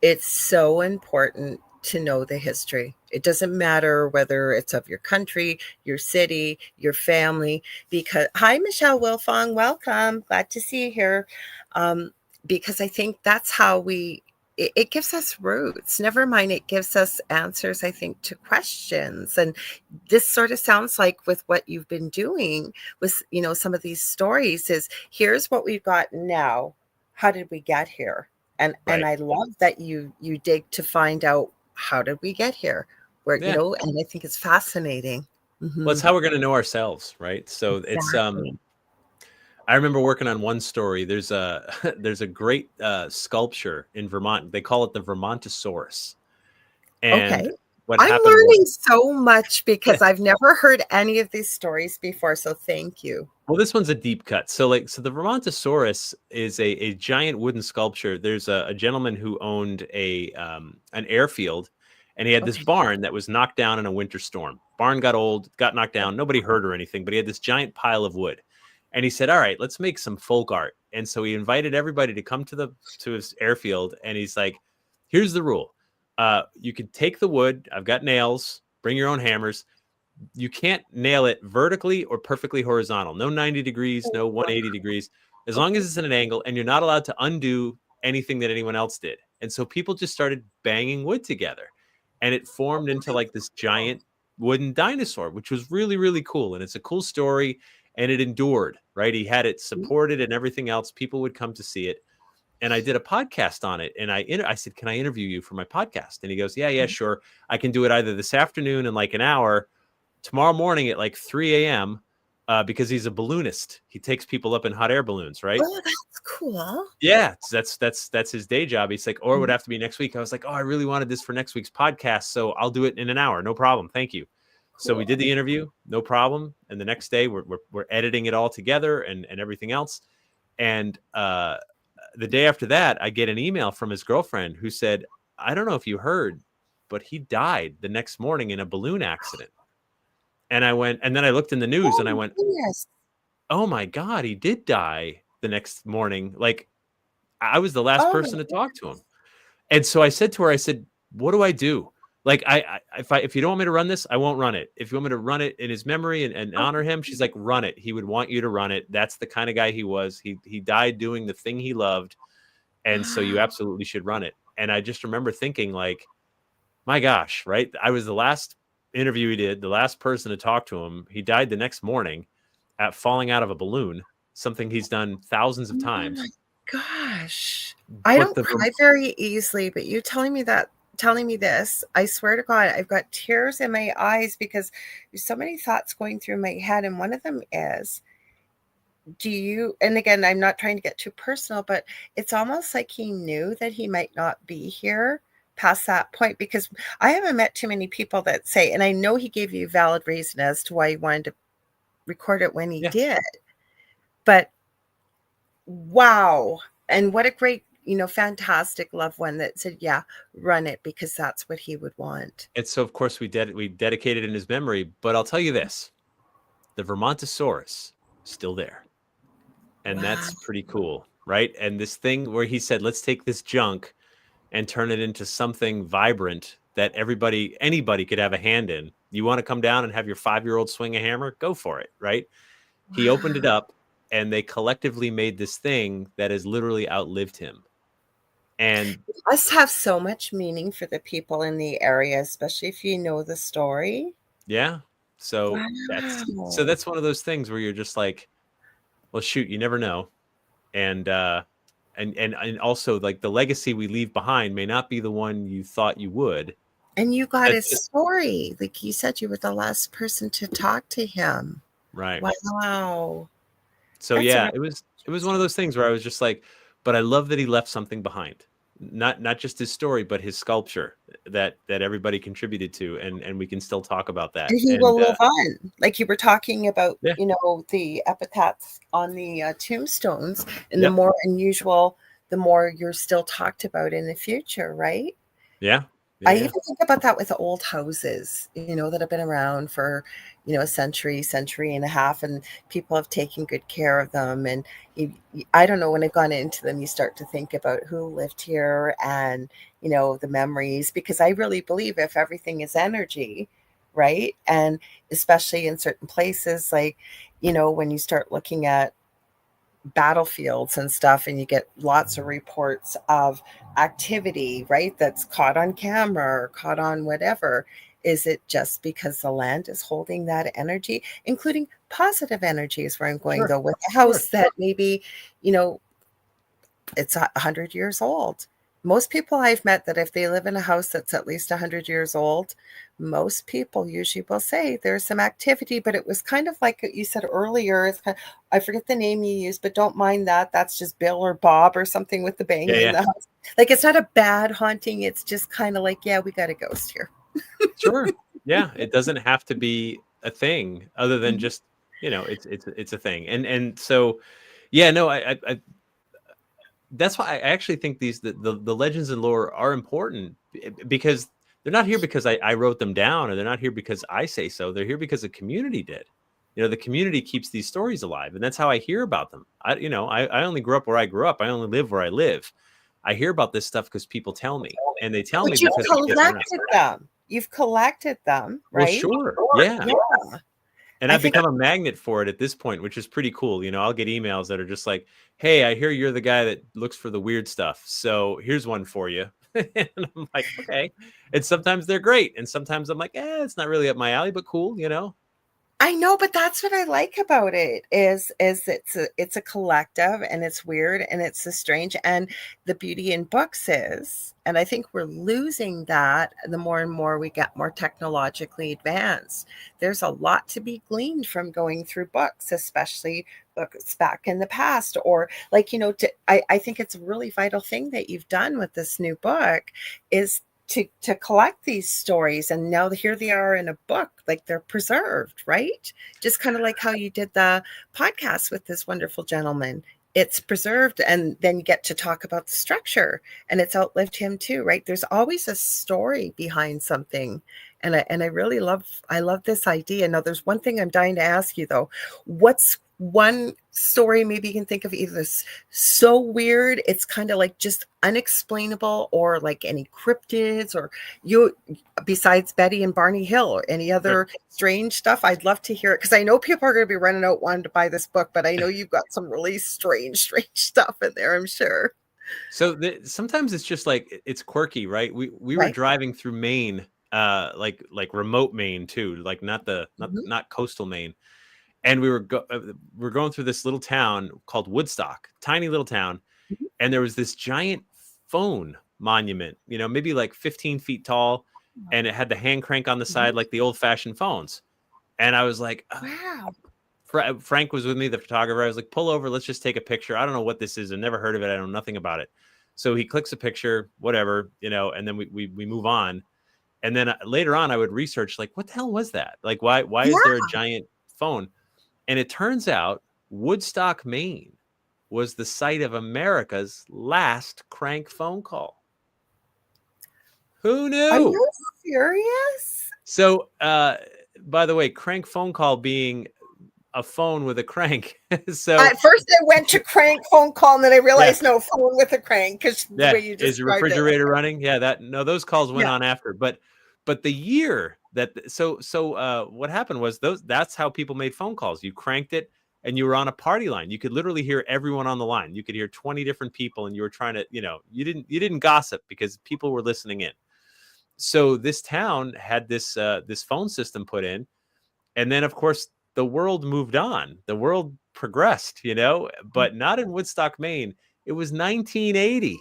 Speaker 2: it's so important to know the history. It doesn't matter whether it's of your country, your city, your family, because hi, Michelle Wilfong, welcome. Glad to see you here. Um, because I think that's how it gives us roots. Never mind, it gives us answers, I think, to questions. And this sort of sounds like with what you've been doing with, some of these stories is here's what we've got now. How did we get here? And
Speaker 3: Right.
Speaker 2: I love that you dig to find out how did we get here? Where,
Speaker 3: Yeah.
Speaker 2: and I think it's fascinating.
Speaker 3: Well, it's
Speaker 2: Mhm.
Speaker 3: how we're going to know ourselves, right? So
Speaker 2: Exactly.
Speaker 3: I remember working on one story. There's a there's a great sculpture in Vermont. They call it the Vermontosaurus. And
Speaker 2: Okay.
Speaker 3: what
Speaker 2: I'm
Speaker 3: happened
Speaker 2: learning
Speaker 3: was,
Speaker 2: so much because I've never heard any of these stories before. So thank you.
Speaker 3: well, this one's a deep cut. So the Vermontosaurus is a giant wooden sculpture. There's a gentleman who owned an airfield, and he had this
Speaker 2: Okay.
Speaker 3: barn that was knocked down in a winter storm. Barn got old, got knocked down. Nobody hurt or anything, but he had this giant pile of wood. And he said, all right, let's make some folk art. And so he invited everybody to come to his airfield. And he's like, here's the rule. You can take the wood. I've got nails. Bring your own hammers. You can't nail it vertically or perfectly horizontal. No 90 degrees, no 180 degrees, as long as it's at an angle, and you're not allowed to undo anything that anyone else did. And so people just started banging wood together, and it formed into like this giant wooden dinosaur, which was really, really cool. And it's a cool story, and it endured, right? He had it supported and everything else. People would come to see it. And I did a podcast on it, and I said, can I interview you for my podcast? And he goes, yeah, sure. I can do it either this afternoon in like an hour, tomorrow morning at like 3 a.m. Because he's a balloonist. He takes people up in hot air balloons, right?
Speaker 2: Oh, that's cool.
Speaker 3: Yeah, that's his day job. He's like, or it would have to be next week. I was like, oh, I really wanted this for next week's podcast, so I'll do it in an hour. No problem. Thank you. So we did the interview, no problem. And the next day we're editing it all together and everything else. And the day after that, I get an email from his girlfriend who said, I don't know if you heard, but he died the next morning in a balloon accident. And I went, and then I looked in the news and I went,
Speaker 2: Yes.
Speaker 3: oh my God, he did die the next morning. Like I was the last person to talk to him. And so I said to her, I said, what do I do? Like, if you don't want me to run this, I won't run it. If you want me to run it in his memory and honor him, she's like, run it. He would want you to run it. That's the kind of guy he was. He died doing the thing he loved. And so you absolutely should run it. And I just remember thinking like, my gosh, right? I was the last interview he did, the last person to talk to him. He died the next morning at falling out of a balloon, something he's done thousands of times.
Speaker 2: Oh my gosh. I don't cry very easily, but you telling me this, I swear to God, I've got tears in my eyes because there's so many thoughts going through my head. And one of them is, and again, I'm not trying to get too personal, but it's almost like he knew that he might not be here past that point, because I haven't met too many people that say, and I know he gave you a valid reason as to why he wanted to record it when he did, but wow. And what a great, fantastic loved one that said, yeah, run it, because that's what he would want.
Speaker 3: And so of course we dedicated in his memory, but I'll tell you this, the Vermontosaurus still there. And that's pretty cool, right? And this thing where he said, let's take this junk and turn it into something vibrant that anybody could have a hand in. You want to come down and have your 5-year-old swing a hammer? Go for it, right? Wow. He opened it up and they collectively made this thing that has literally outlived him. And
Speaker 2: it must have so much meaning for the people in the area, especially if you know the story.
Speaker 3: Yeah. So that's one of those things where you're just like, well, shoot, you never know. And also like the legacy we leave behind may not be the one you thought you would.
Speaker 2: And you got his story. Like you said, you were the last person to talk to him.
Speaker 3: Right.
Speaker 2: Wow.
Speaker 3: So it was one of those things where I was just like, but I love that he left something behind. Not just his story, but his sculpture that everybody contributed to, and we can still talk about that.
Speaker 2: And he will live on. Like you were talking about, the epitaphs on the tombstones, and the more unusual, the more you're still talked about in the future, right?
Speaker 3: Yeah.
Speaker 2: I even think about that with old houses, that have been around for, a century and a half, and people have taken good care of them. And I don't know, when I've gone into them, you start to think about who lived here and, the memories, because I really believe if everything is energy, right? And especially in certain places, like, when you start looking at battlefields and stuff, and you get lots of reports of activity, right, that's caught on camera or caught on whatever. Is it just because the land is holding that energy, including positive energy is where I'm going, though, with the house that maybe, it's 100 years old. Most people I've met that if they live in a house that's at least 100 years old, most people usually will say there's some activity, but it was kind of like you said earlier. It's kind of, I forget the name you used, but don't mind that. That's just Bill or Bob or something with the banging in the house. Like, it's not a bad haunting. It's just kind of like, we got a ghost here.
Speaker 3: Sure. Yeah. It doesn't have to be a thing other than just, it's a thing. And so, yeah, no, I that's why I actually think the legends and lore are important because they're not here because I wrote them down, or they're not here because I say so. They're here because the community did. The community keeps these stories alive, and that's how I hear about them. I only grew up where I grew up. I only live where I live. I hear about this stuff because people tell me, and they tell me
Speaker 2: But you've
Speaker 3: because it gets around.
Speaker 2: collected them. You've collected them,
Speaker 3: Well,
Speaker 2: right?
Speaker 3: sure, yeah.
Speaker 2: Yeah.
Speaker 3: And
Speaker 2: I
Speaker 3: I've
Speaker 2: think
Speaker 3: become a magnet for it at this point, which is pretty cool. I'll get emails that are just like, "Hey, I hear you're the guy that looks for the weird stuff. So here's one for you." And I'm like, "Okay." And sometimes they're great, and sometimes I'm like, it's not really up my alley, but cool.
Speaker 2: I know, but that's what I like about it is it's a collective, and it's weird, and it's a strange, and the beauty in books is, and I think we're losing that the more and more we get more technologically advanced. There's a lot to be gleaned from going through books, especially books back in the past, or like, I think it's a really vital thing that you've done with this new book is to collect these stories, and now here they are in a book, like they're preserved, right? Just kind of like how you did the podcast with this wonderful gentleman. It's preserved, and then you get to talk about the structure, and it's outlived him too, right? There's always a story behind something, and I really love this idea. Now there's one thing I'm dying to ask you though. What's one story maybe you can think of, either so weird it's kind of like just unexplainable, or like any cryptids, or you, besides Betty and Barney Hill, or any other strange stuff? I'd love to hear it, because I know people are going to be running out wanting to buy this book, but I know you've got some really strange stuff in there, I'm sure.
Speaker 3: So sometimes it's just like it's quirky, right? We were
Speaker 2: Right.
Speaker 3: driving through Maine, like remote Maine too, like not
Speaker 2: Mhm.
Speaker 3: not coastal Maine. And we're going through this little town called Woodstock, tiny little town,
Speaker 2: Mhm.
Speaker 3: and there was this giant phone monument, maybe like 15 feet tall, and it had the hand crank on the
Speaker 2: Mhm.
Speaker 3: side like the old-fashioned phones. And I was like,
Speaker 2: Wow.
Speaker 3: Frank was with me, the photographer. I was like, pull over, let's just take a picture. I don't know what this is. I've never heard of it. I know nothing about it. So he clicks a picture, whatever, and then we move on. And then later on, I would research, like, what the hell was that? Like, why is there a giant phone? And it turns out Woodstock, Maine was the site of America's last crank phone call. Who
Speaker 2: Are
Speaker 3: knew?
Speaker 2: you serious?
Speaker 3: So, by the way, crank phone call being a phone with a crank. So
Speaker 2: At first I went to crank phone call, and then I
Speaker 3: yeah,
Speaker 2: realized no, phone with a crank, because the way you
Speaker 3: is your
Speaker 2: described it.
Speaker 3: refrigerator running? Yeah, those calls went
Speaker 2: Yeah.
Speaker 3: on after, but the year that what happened was that's how people made phone calls. You cranked it, and you were on a party line. You could literally hear everyone on the line. You could hear 20 different people, and you were trying to, you didn't gossip because people were listening in. So this town had this phone system put in, and then of course the world moved on. The world progressed, but not in Woodstock, Maine. It was 1980.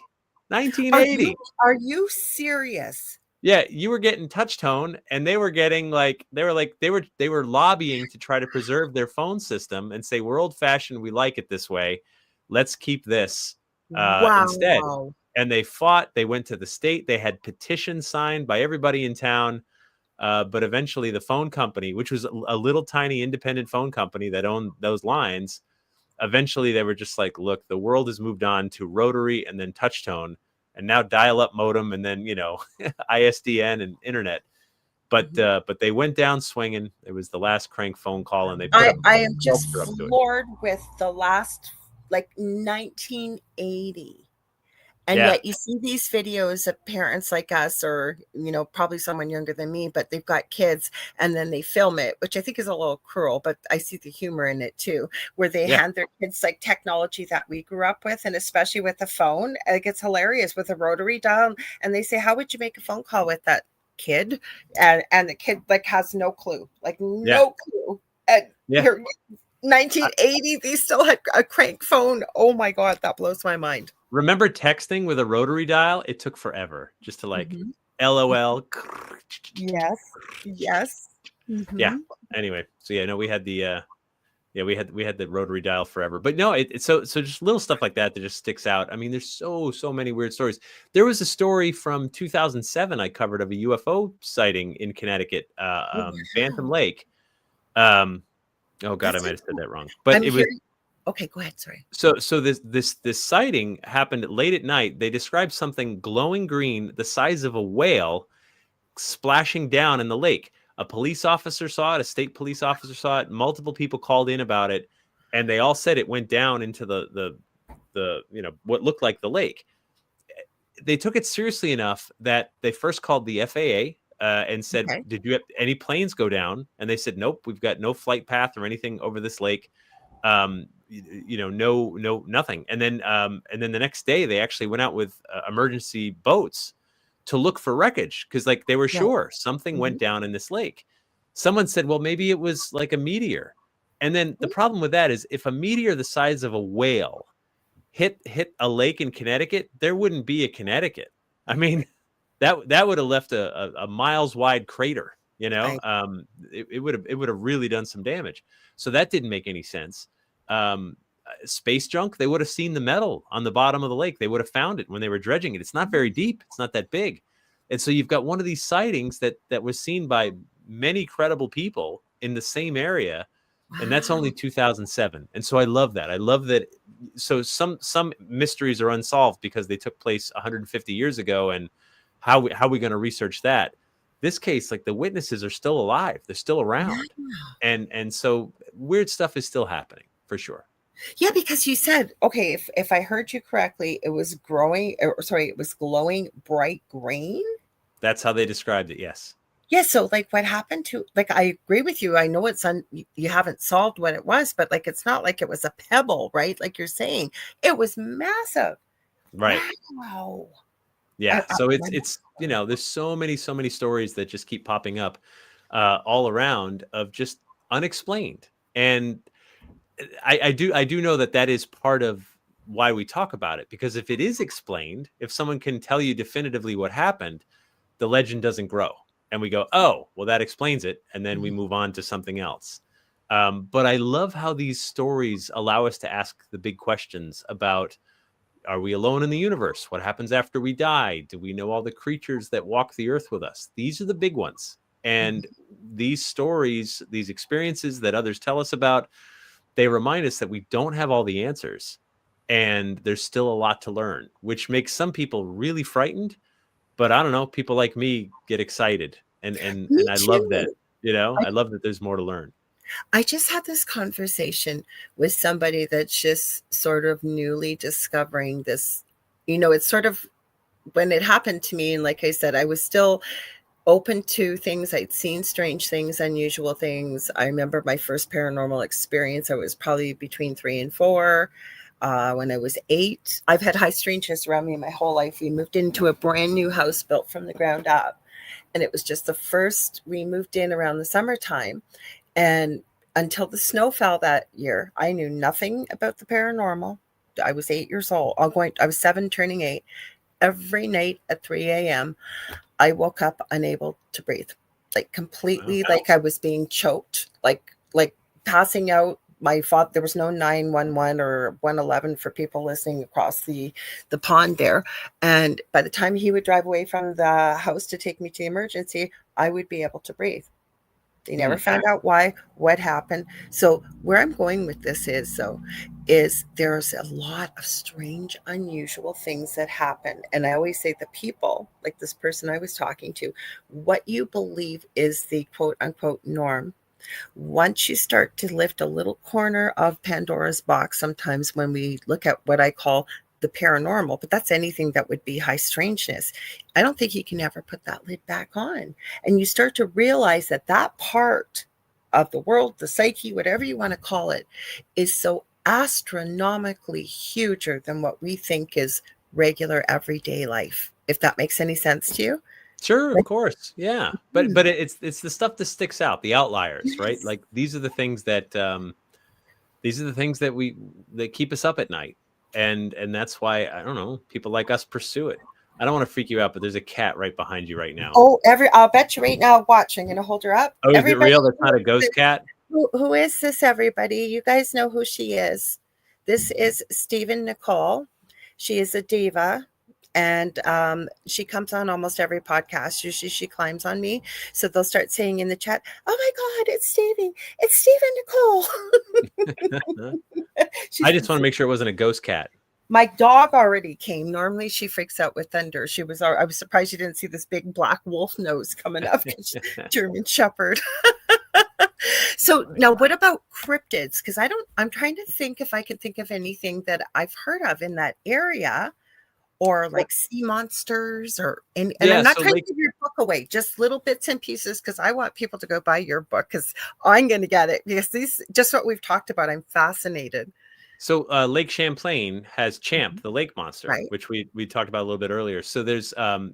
Speaker 2: Are
Speaker 3: 1980.
Speaker 2: you serious?
Speaker 3: Yeah, you were getting touch tone, and they were getting they were lobbying to try to preserve their phone system and say, we're old fashioned, we like it this way. Let's keep this instead.
Speaker 2: Wow.
Speaker 3: And they fought. They went to the state. They had petitions signed by everybody in town. But eventually the phone company, which was a little tiny independent phone company that owned those lines, eventually they were just like, look, the world has moved on to rotary and then touch tone and now dial-up modem and then, ISDN and internet. But they went down swinging. It was the last crank phone call, and they put
Speaker 2: I
Speaker 3: a
Speaker 2: am just
Speaker 3: sculpture up to it.
Speaker 2: floored with the last, like, 1980. And
Speaker 3: Yeah.
Speaker 2: yet you see these videos of parents like us, or, probably someone younger than me, but they've got kids, and then they film it, which I think is a little cruel, but I see the humor in it too, where they
Speaker 3: Yeah.
Speaker 2: hand their kids like technology that we grew up with, and especially with the phone. Like, it's hilarious with a rotary dial, and they say, how would you make a phone call with that kid? And the kid like has no clue, like
Speaker 3: Yeah.
Speaker 2: no clue. And
Speaker 3: Yeah.
Speaker 2: here, 1980, they still had a crank phone. Oh my God, that blows my mind.
Speaker 3: Remember texting with a rotary dial? It took forever just to like
Speaker 2: Mhm.
Speaker 3: LOL.
Speaker 2: Yes. Yes.
Speaker 3: Yeah.
Speaker 2: Mhm.
Speaker 3: Anyway, so yeah, no, we had the Yeah, we had the rotary dial forever, but no, so just little stuff like that just sticks out. I mean, there's so many weird stories. There was a story from 2007 I covered of a UFO sighting in Connecticut, Bantam
Speaker 2: Wow.
Speaker 3: Lake. Oh God, I
Speaker 2: That's
Speaker 3: might
Speaker 2: so
Speaker 3: have said
Speaker 2: cool.
Speaker 3: that wrong, but
Speaker 2: I'm
Speaker 3: it was
Speaker 2: hearing. Okay, go ahead. Sorry.
Speaker 3: so this sighting happened late at night. They described something glowing green, the size of a whale, splashing down in the lake. A police officer saw it, a state police officer saw it, multiple people called in about it, and they all said it went down into the what looked like the lake. They took it seriously enough that they first called the FAA and said,
Speaker 2: Okay.
Speaker 3: "Did you have any planes go down?" And they said, "Nope, we've got no flight path or anything over this lake. No, nothing." And then the next day, they actually went out with emergency boats to look for wreckage because like they were
Speaker 2: Yeah.
Speaker 3: sure something
Speaker 2: Mhm.
Speaker 3: went down in this lake. Someone said, well, maybe it was like a meteor. And then the problem with that is if a meteor the size of a whale hit a lake in Connecticut, there wouldn't be a Connecticut. I mean, that would have left a miles wide crater,
Speaker 2: I
Speaker 3: it would have really done some damage. So that didn't make any sense. Space junk, they would have seen the metal on the bottom of the lake. They would have found it when they were dredging it. It's not very deep. It's not that big. And so you've got one of these sightings that was seen by many credible people in the same area. And that's only
Speaker 2: wow.
Speaker 3: 2007. And so I love that. I love that. So some mysteries are unsolved because they took place 150 years ago. And how are we going to research that? This case, like the witnesses are still alive. They're still
Speaker 2: Yeah.
Speaker 3: around. And so weird stuff is still happening for sure.
Speaker 2: Yeah, because you said, okay, if I heard you correctly, it was growing, or sorry, it was glowing bright green.
Speaker 3: That's how they described it. Yes.
Speaker 2: Yeah, so like what happened to, like, I agree with you. I know you haven't solved what it was, but like it's not like it was a pebble, right? Like you're saying, it was massive.
Speaker 3: Right.
Speaker 2: Wow.
Speaker 3: Yeah. So
Speaker 2: My
Speaker 3: it's there's so many stories that just keep popping up all around of just unexplained. And I do know that is part of why we talk about it, because if it is explained, if someone can tell you definitively what happened, the legend doesn't grow. And we go, oh, well, that explains it. And then we move on to something else. But I love how these stories allow us to ask the big questions about, are we alone in the universe? What happens after we die? Do we know all the creatures that walk the earth with us? These are the big ones. And these stories, these experiences that others tell us about, they remind us that we don't have all the answers. And there's still a lot to learn, which makes some people really frightened. But I don't know, people like me get excited. And
Speaker 2: Me
Speaker 3: I love that,
Speaker 2: too.
Speaker 3: I love that there's more to learn.
Speaker 2: I just had this conversation with somebody that's just sort of newly discovering this. It's sort of when it happened to me, and like I said, I was still open to things. I'd seen strange things, unusual things. I remember my first paranormal experience. I was probably between 3 and 4. When I was 8, I've had high strangeness around me my whole life. We moved into a brand new house built from the ground up. And it was just the first, we moved in around the summertime. And until the snow fell that year, I knew nothing about the paranormal. I was 8 years old. I was 7 turning 8. Every night at 3 a.m., I woke up unable to breathe, like completely,
Speaker 3: Wow.
Speaker 2: like I was being choked, like passing out. My father, there was no 911 or 111 for people listening across the pond there. And by the time he would drive away from the house to take me to emergency, I would be able to breathe. They never found out why, what happened. So where I'm going with this is there's a lot of strange, unusual things that happen. And I always say the people, like this person I was talking to, what you believe is the quote unquote norm. Once you start to lift a little corner of Pandora's box, sometimes when we look at what I call the paranormal, but that's anything that would be high strangeness, I don't think you can ever put that lid back on. And you start to realize that that part of the world, the psyche, whatever you want to call it, is so astronomically huger than what we think is regular everyday life. If that makes any sense to you.
Speaker 3: Sure, of
Speaker 2: Like,
Speaker 3: course. Yeah. But it's the stuff that sticks out, the outliers, right?
Speaker 2: yes.
Speaker 3: Like these are the things that we that keep us up at night. And that's why, I don't know, people like us pursue it. I don't want to freak you out, but there's a cat right behind you right now.
Speaker 2: Oh, I'll bet you right now, watch. I'm going to hold her up.
Speaker 3: Oh, is it
Speaker 2: Everybody,
Speaker 3: real? That's not a ghost cat?
Speaker 2: Who is this, everybody? You guys know who she is. This is Stephen Nicole. She is a diva. And she comes on almost every podcast. Usually she climbs on me. So they'll start saying in the chat, "Oh my God, it's Stevie. It's Stephen Nicole."
Speaker 3: I just want to make sure it wasn't a ghost cat.
Speaker 2: My dog already came. Normally she freaks out with thunder. I was surprised you didn't see this big black wolf nose coming up. German Shepherd. So now what about cryptids? Because I'm trying to think if I can think of anything that I've heard of in that area, or like sea monsters, and I'm not trying to give your book away, just little bits and pieces, because I want people to go buy your book, because I'm going to get it, because these, just what we've talked about, I'm fascinated.
Speaker 3: So Lake Champlain has Champ, the lake monster, right, which we talked about a little bit earlier. So there's right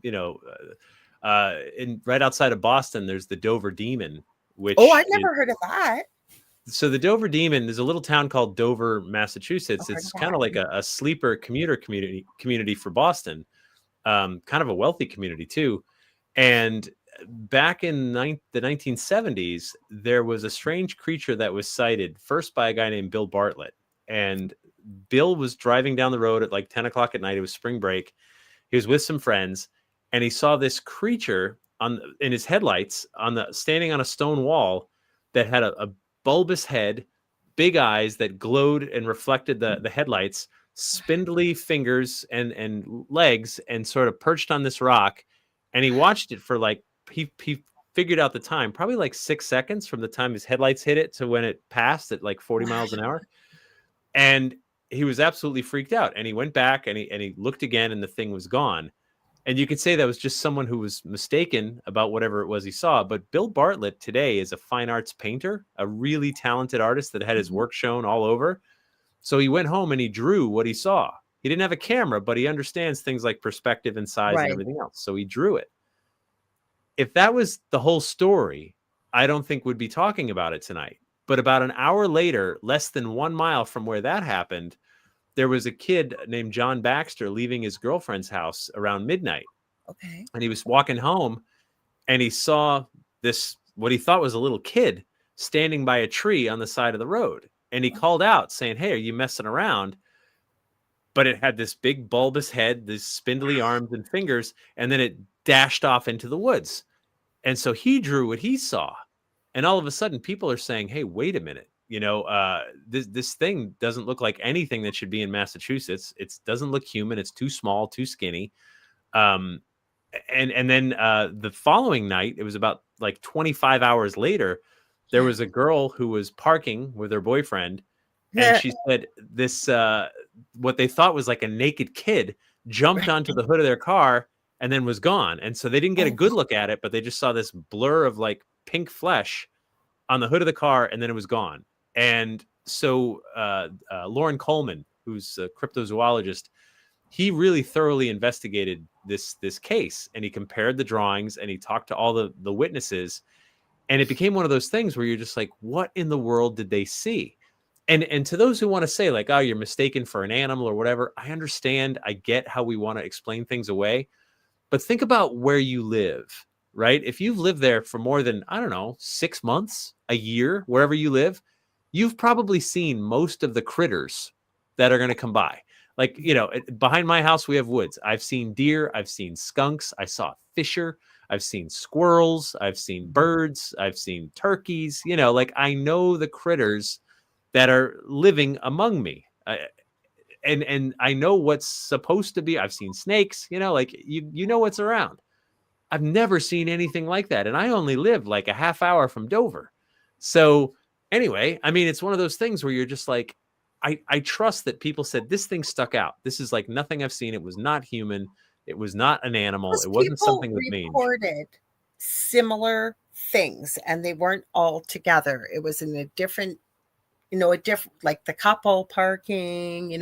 Speaker 3: outside of Boston, there's the Dover Demon, which
Speaker 2: I've never heard of that.
Speaker 3: So the Dover Demon, there's a little town called Dover, Massachusetts. It's kind of like a sleeper commuter community for Boston, kind of a wealthy community too. And back in the 1970s, there was a strange creature that was sighted first by a guy named Bill Bartlett. And Bill was driving down the road at like 10 o'clock at night. It was spring break. He was with some friends, and he saw this creature in his headlights standing on a stone wall that had a bulbous head, big eyes that glowed and reflected the headlights, spindly fingers and legs, and sort of perched on this rock. And he watched it for like, he figured out the time, probably like 6 seconds from the time his headlights hit it to when it passed at like 40 miles an hour. And he was absolutely freaked out. And he went back and he looked again, and the thing was gone. And you could say that was just someone who was mistaken about whatever it was he saw. But Bill Bartlett today is a fine arts painter, a really talented artist that had his work shown all over. So he went home and he drew what he saw. He didn't have a camera, but he understands things like perspective and size and everything else. So he drew it. If that was the whole story, I don't think we'd be talking about it tonight. But about an hour later, less than 1 mile from where that happened, there was a kid named John Baxter leaving his girlfriend's house around midnight.
Speaker 2: Okay.
Speaker 3: And he was walking home, and he saw this, what he thought was a little kid, standing by a tree on the side of the road. And he called out saying, "Hey, are you messing around?" But it had this big bulbous head, these spindly arms and fingers, and then it dashed off into the woods. And so he drew what he saw. And all of a sudden, people are saying, "Hey, wait a minute. This thing doesn't look like anything that should be in Massachusetts. It doesn't look human. It's too small, too skinny." And then the following night, it was about like 25 hours later, there was a girl who was parking with her boyfriend, and she said this, what they thought was like a naked kid, jumped onto the hood of their car and then was gone. And so they didn't get a good look at it, but they just saw this blur of like pink flesh on the hood of the car, and then it was gone. And so Lauren Coleman, who's a cryptozoologist, he really thoroughly investigated this case, and he compared the drawings, and he talked to all the witnesses, and it became one of those things where you're just like, what in the world did they see? And to those who want to say like, "Oh, you're mistaken for an animal," or whatever, I understand. I get how we want to explain things away, but think about where you live, right? If you've lived there for more than, I don't know, 6 months, a year, wherever you live, you've probably seen most of the critters that are going to come by. Like, behind my house, we have woods. I've seen deer. I've seen skunks. I saw a fisher. I've seen squirrels. I've seen birds. I've seen turkeys. Like, I know the critters that are living among me. And I know what's supposed to be. I've seen snakes, like you know what's around. I've never seen anything like that. And I only live like a half hour from Dover. So anyway, I mean, it's one of those things where you're just like, I trust that people said this thing stuck out. This is like nothing I've seen. It was not human. It was not an animal. It wasn't something with mange.
Speaker 2: People reported similar things, and they weren't all together. It was in a different, like the couple parking,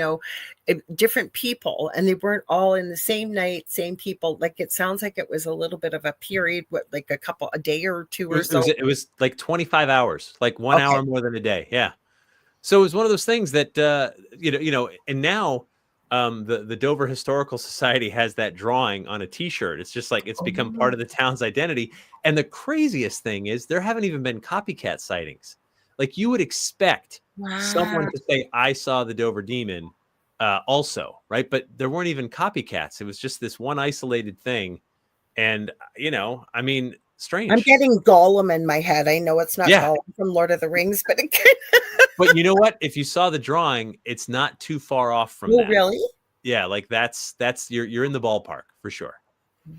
Speaker 2: different people, and they weren't all in the same night, same people. Like, it sounds like it was a little bit of a period, like a day or two or so.
Speaker 3: It was like 25 hours, like 1 hour more than a day. Yeah. So it was one of those things that, and now the Dover Historical Society has that drawing on a t-shirt. It's just like, it's become part of the town's identity. And the craziest thing is there haven't even been copycat sightings. Like you would expect
Speaker 2: Wow.
Speaker 3: someone to say, I saw the Dover Demon also, right? But there weren't even copycats. It was just this one isolated thing. And, I mean,
Speaker 2: I'm
Speaker 3: strange.
Speaker 2: getting Gollum in my head. I know it's not
Speaker 3: Yeah.
Speaker 2: Gollum from Lord of the Rings, but it
Speaker 3: But you know what? If you saw the drawing, it's not too far off from
Speaker 2: Oh,
Speaker 3: that.
Speaker 2: really?
Speaker 3: Yeah, like that's you're in the ballpark for sure.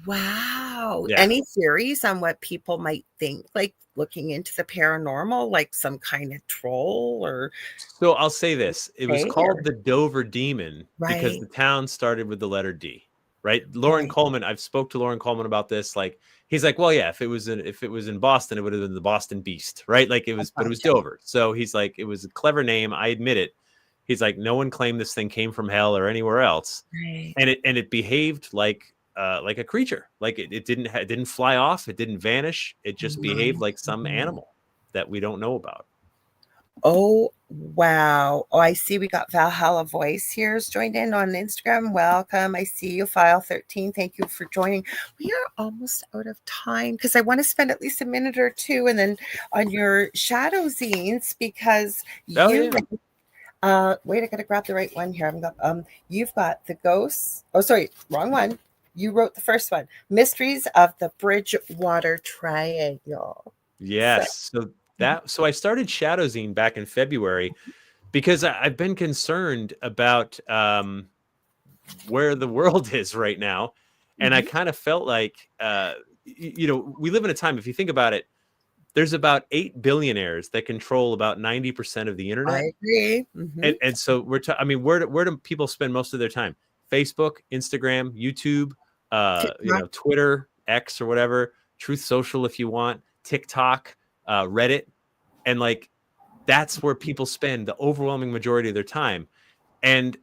Speaker 2: Wow.
Speaker 3: Yeah.
Speaker 2: Any theories on what people might think, like looking into the paranormal, like some kind of troll or
Speaker 3: So I'll say this. It was
Speaker 2: hey,
Speaker 3: called
Speaker 2: or
Speaker 3: the Dover Demon because
Speaker 2: right,
Speaker 3: the town started with the letter D, right? Lauren
Speaker 2: right.
Speaker 3: Coleman, I've spoke to Lauren Coleman about this. Like he's like, well, yeah, if it was in Boston, it would have been the Boston Beast, right? Like
Speaker 2: I
Speaker 3: but it was
Speaker 2: gotcha.
Speaker 3: Dover. So he's like, it was a clever name. I admit it. He's like, no one claimed this thing came from hell or anywhere else.
Speaker 2: Right.
Speaker 3: And it behaved like a creature. Like it didn't fly off, it didn't vanish. It just behaved like some
Speaker 2: Mhm.
Speaker 3: animal that we don't know about.
Speaker 2: Oh, wow. Oh, I see we got Valhalla Voice here has joined in on Instagram. Welcome. I see you, File 13. Thank you for joining. We are almost out of time because I want to spend at least a minute or two and then on your shadow zines because
Speaker 3: Oh
Speaker 2: you
Speaker 3: yeah.
Speaker 2: wait, I gotta grab the right one here. You've got the ghosts. Oh, sorry, wrong one. You wrote the first one. Mysteries of the Bridgewater Triangle. So,
Speaker 3: Yes. So I started Shadowzine back in February because I've been concerned about where the world is right now. And I
Speaker 2: mhm,
Speaker 3: kind of felt like we live in a time, if you think about it, there's about 8 billionaires that control about 90% of the
Speaker 2: I
Speaker 3: internet.
Speaker 2: agree.
Speaker 3: And so I mean, where do people spend most of their time? Facebook, Instagram, YouTube,
Speaker 2: TikTok.
Speaker 3: Twitter, X or whatever, Truth Social if you want, TikTok, Reddit, and like that's where people spend the overwhelming majority of their time. And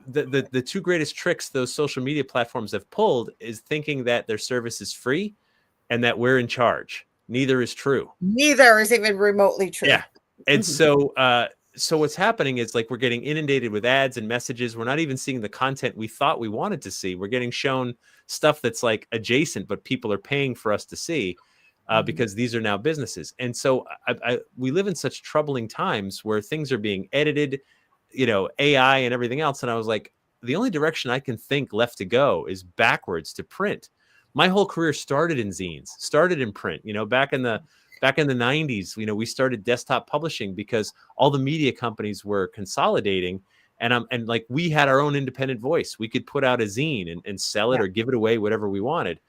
Speaker 3: the two greatest tricks those social media platforms have pulled is thinking that their service is free and that we're in charge. Neither is true.
Speaker 2: Neither is even remotely true.
Speaker 3: Yeah. And
Speaker 2: Mhm.
Speaker 3: so what's happening is like we're getting inundated with ads and messages. We're not even seeing the content we thought we wanted to see. We're getting shown stuff that's like adjacent, but people are paying for us to see
Speaker 2: Mhm.
Speaker 3: because these are now businesses. And so we live in such troubling times where things are being edited, AI and everything else. And I was like, the only direction I can think left to go is backwards to print. My whole career started in zines, started in print, back in the 90s, we started desktop publishing because all the media companies were consolidating and like we had our own independent voice. We could put out a zine and sell it
Speaker 2: Yeah.
Speaker 3: or give it away, whatever we wanted.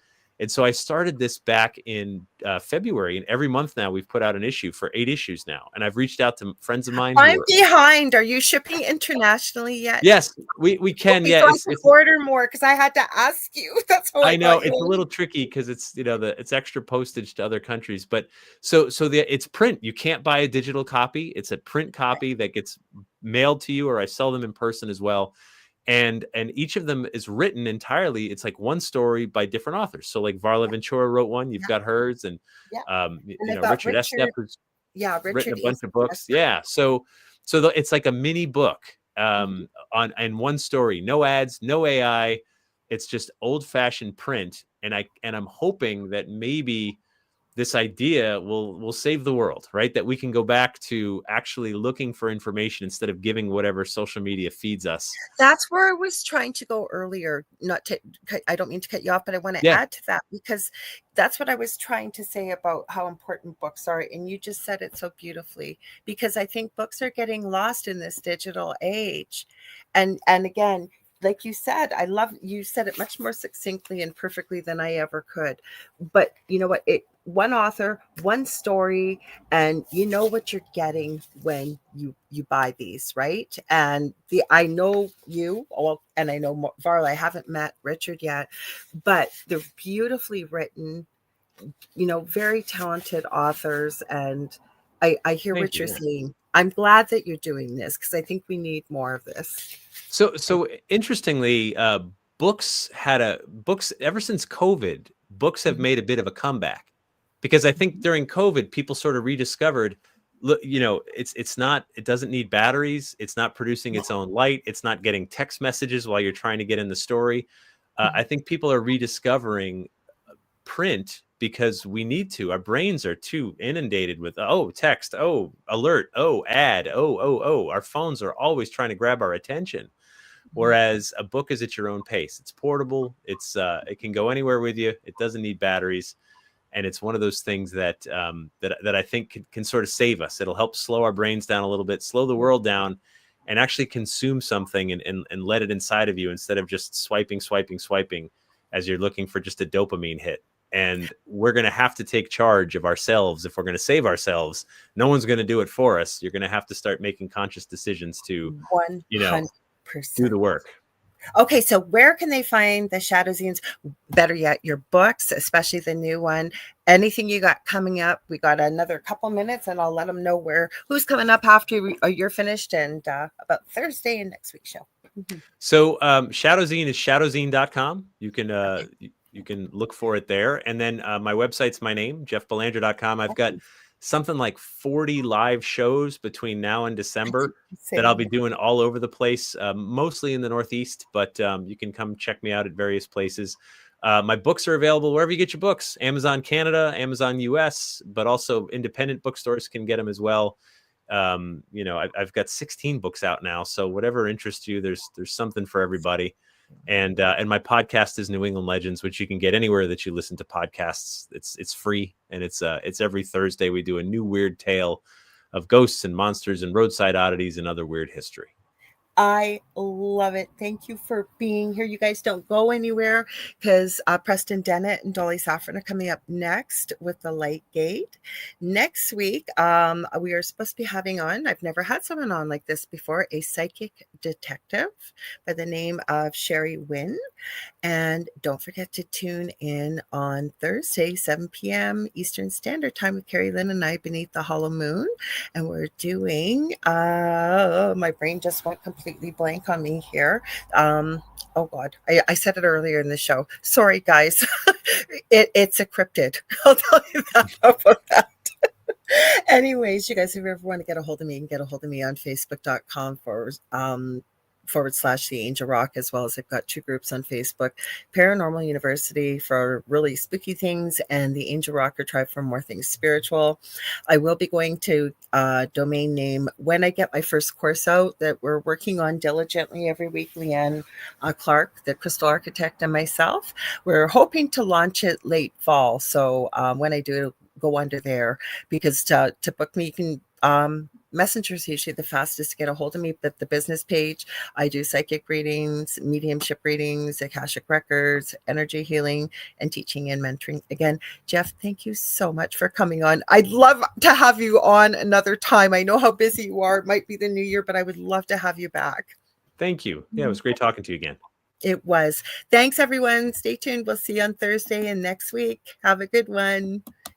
Speaker 3: And so I started this back in February, and every month now we've put out an issue for 8 issues now. And I've reached out to friends of mine who
Speaker 2: I'm
Speaker 3: are,
Speaker 2: behind. Are you shipping internationally yet?
Speaker 3: yes, we can.
Speaker 2: Okay,
Speaker 3: Yeah,
Speaker 2: so I
Speaker 3: it's
Speaker 2: can
Speaker 3: it's
Speaker 2: order more because I had to ask you. That's how I
Speaker 3: I know
Speaker 2: got you
Speaker 3: it's a
Speaker 2: in.
Speaker 3: little tricky because it's extra postage to other countries, but it's print. You can't buy a digital copy. It's a print copy that gets mailed to you, or I sell them in person as well. And each of them is written entirely. It's like one story by different authors. So like Varla Ventura wrote one. You've
Speaker 2: Yeah,
Speaker 3: got hers, and
Speaker 2: yeah. And I've got
Speaker 3: Richard Estep,
Speaker 2: Richard.
Speaker 3: who's
Speaker 2: Yeah,
Speaker 3: written
Speaker 2: Richard
Speaker 3: a bunch
Speaker 2: East.
Speaker 3: of books. Yeah. So it's like a mini book
Speaker 2: Mhm.
Speaker 3: on and one story. No ads, no AI. It's just old fashioned print. And I'm hoping that maybe this idea will save the world, right? That we can go back to actually looking for information instead of giving whatever social media feeds us.
Speaker 2: That's where I was trying to go earlier. Not to, I don't mean to cut you off, but I want to
Speaker 3: Yeah.
Speaker 2: add to that because that's what I was trying to say about how important books are. And you just said it so beautifully because I think books are getting lost in this digital age. And again, like you said, I love you said it much more succinctly and perfectly than I ever could. But you know what? One author, one story, and you know what you're getting when you buy these, right? And I know you, well, and I know Varla. I haven't met Richard yet, but they're beautifully written, very talented authors. And I hear
Speaker 3: Thank
Speaker 2: what you're
Speaker 3: you.
Speaker 2: saying. I'm glad that you're doing this because I think we need more of this.
Speaker 3: So interestingly, books ever since COVID, books have
Speaker 2: Mhm.
Speaker 3: made a bit of a comeback because I think during COVID, people sort of rediscovered, look, it doesn't need batteries. It's not producing its own light. It's not getting text messages while you're trying to get in the story. I think people are rediscovering print because we need to. Our brains are too inundated with, oh, text, oh, alert, oh, ad, oh. Our phones are always trying to grab our attention. Whereas a book is at your own pace. It's portable. It can go anywhere with you. It doesn't need batteries. And it's one of those things that that I think can sort of save us. It'll help slow our brains down a little bit, slow the world down, and actually consume something and let it inside of you instead of just swiping as you're looking for just a dopamine hit. And we're going to have to take charge of ourselves if we're going to save ourselves. No one's going to do it for us. You're going to have to start making conscious decisions to,
Speaker 2: 100%.
Speaker 3: Do the work.
Speaker 2: Okay, so where can they find the Shadow Zines? Better yet, your books, especially the new one. Anything you got coming up? We got another couple minutes, and I'll let them know who's coming up after you're finished, and about Thursday and next week's show.
Speaker 3: So Shadow Zine is shadowzine.com. You can you can look for it there, and then my website's my name, jeffbelanger.com. I've got something like 40 live shows between now and December that I'll be doing all over the place, mostly in the Northeast, but you can come check me out at various places. My books are available wherever you get your books, Amazon Canada, Amazon US, but also independent bookstores can get them as well. I've got 16 books out now, so whatever interests you, there's something for everybody. And my podcast is New England Legends, which you can get anywhere that you listen to podcasts. It's free, and it's every Thursday we do a new weird tale of ghosts and monsters and roadside oddities and other weird history.
Speaker 2: I love it. Thank you for being here. You guys don't go anywhere, because Preston Dennett and Dolly Saffron are coming up next with The Light Gate. Next week, we are supposed to be having on, I've never had someone on like this before, a psychic detective by the name of Sherry Wynn. And don't forget to tune in on Thursday, 7 p.m. Eastern Standard Time with Carrie Lynn and I, Beneath the Hollow Moon. And we're doing, my brain just went completely blank on me here. Oh God, I said it earlier in the show. Sorry, guys. It's a cryptid. I'll tell you that about that. Anyways, you guys, if you ever want to get a hold of me, you can get a hold of me on facebook.com /The Angel Rock, as well as I've got 2 groups on Facebook, Paranormal University for really spooky things, and the Angel Rocker Tribe for more things spiritual. I will be going to domain name when I get my first course out that we're working on diligently every week. Leanne Clark, the Crystal Architect, and myself, we're hoping to launch it late fall. So when I do, go under there, because to book me, you can Messenger is usually the fastest to get a hold of me, but the business page, I do psychic readings, mediumship readings, Akashic records, energy healing, and teaching and mentoring. Again, Jeff, thank you so much for coming on. I'd love to have you on another time. I know how busy you are. It might be the new year, but I would love to have you back.
Speaker 3: Thank you. Yeah, it was great talking to you again.
Speaker 2: It was. Thanks, everyone. Stay tuned. We'll see you on Thursday and next week. Have a good one.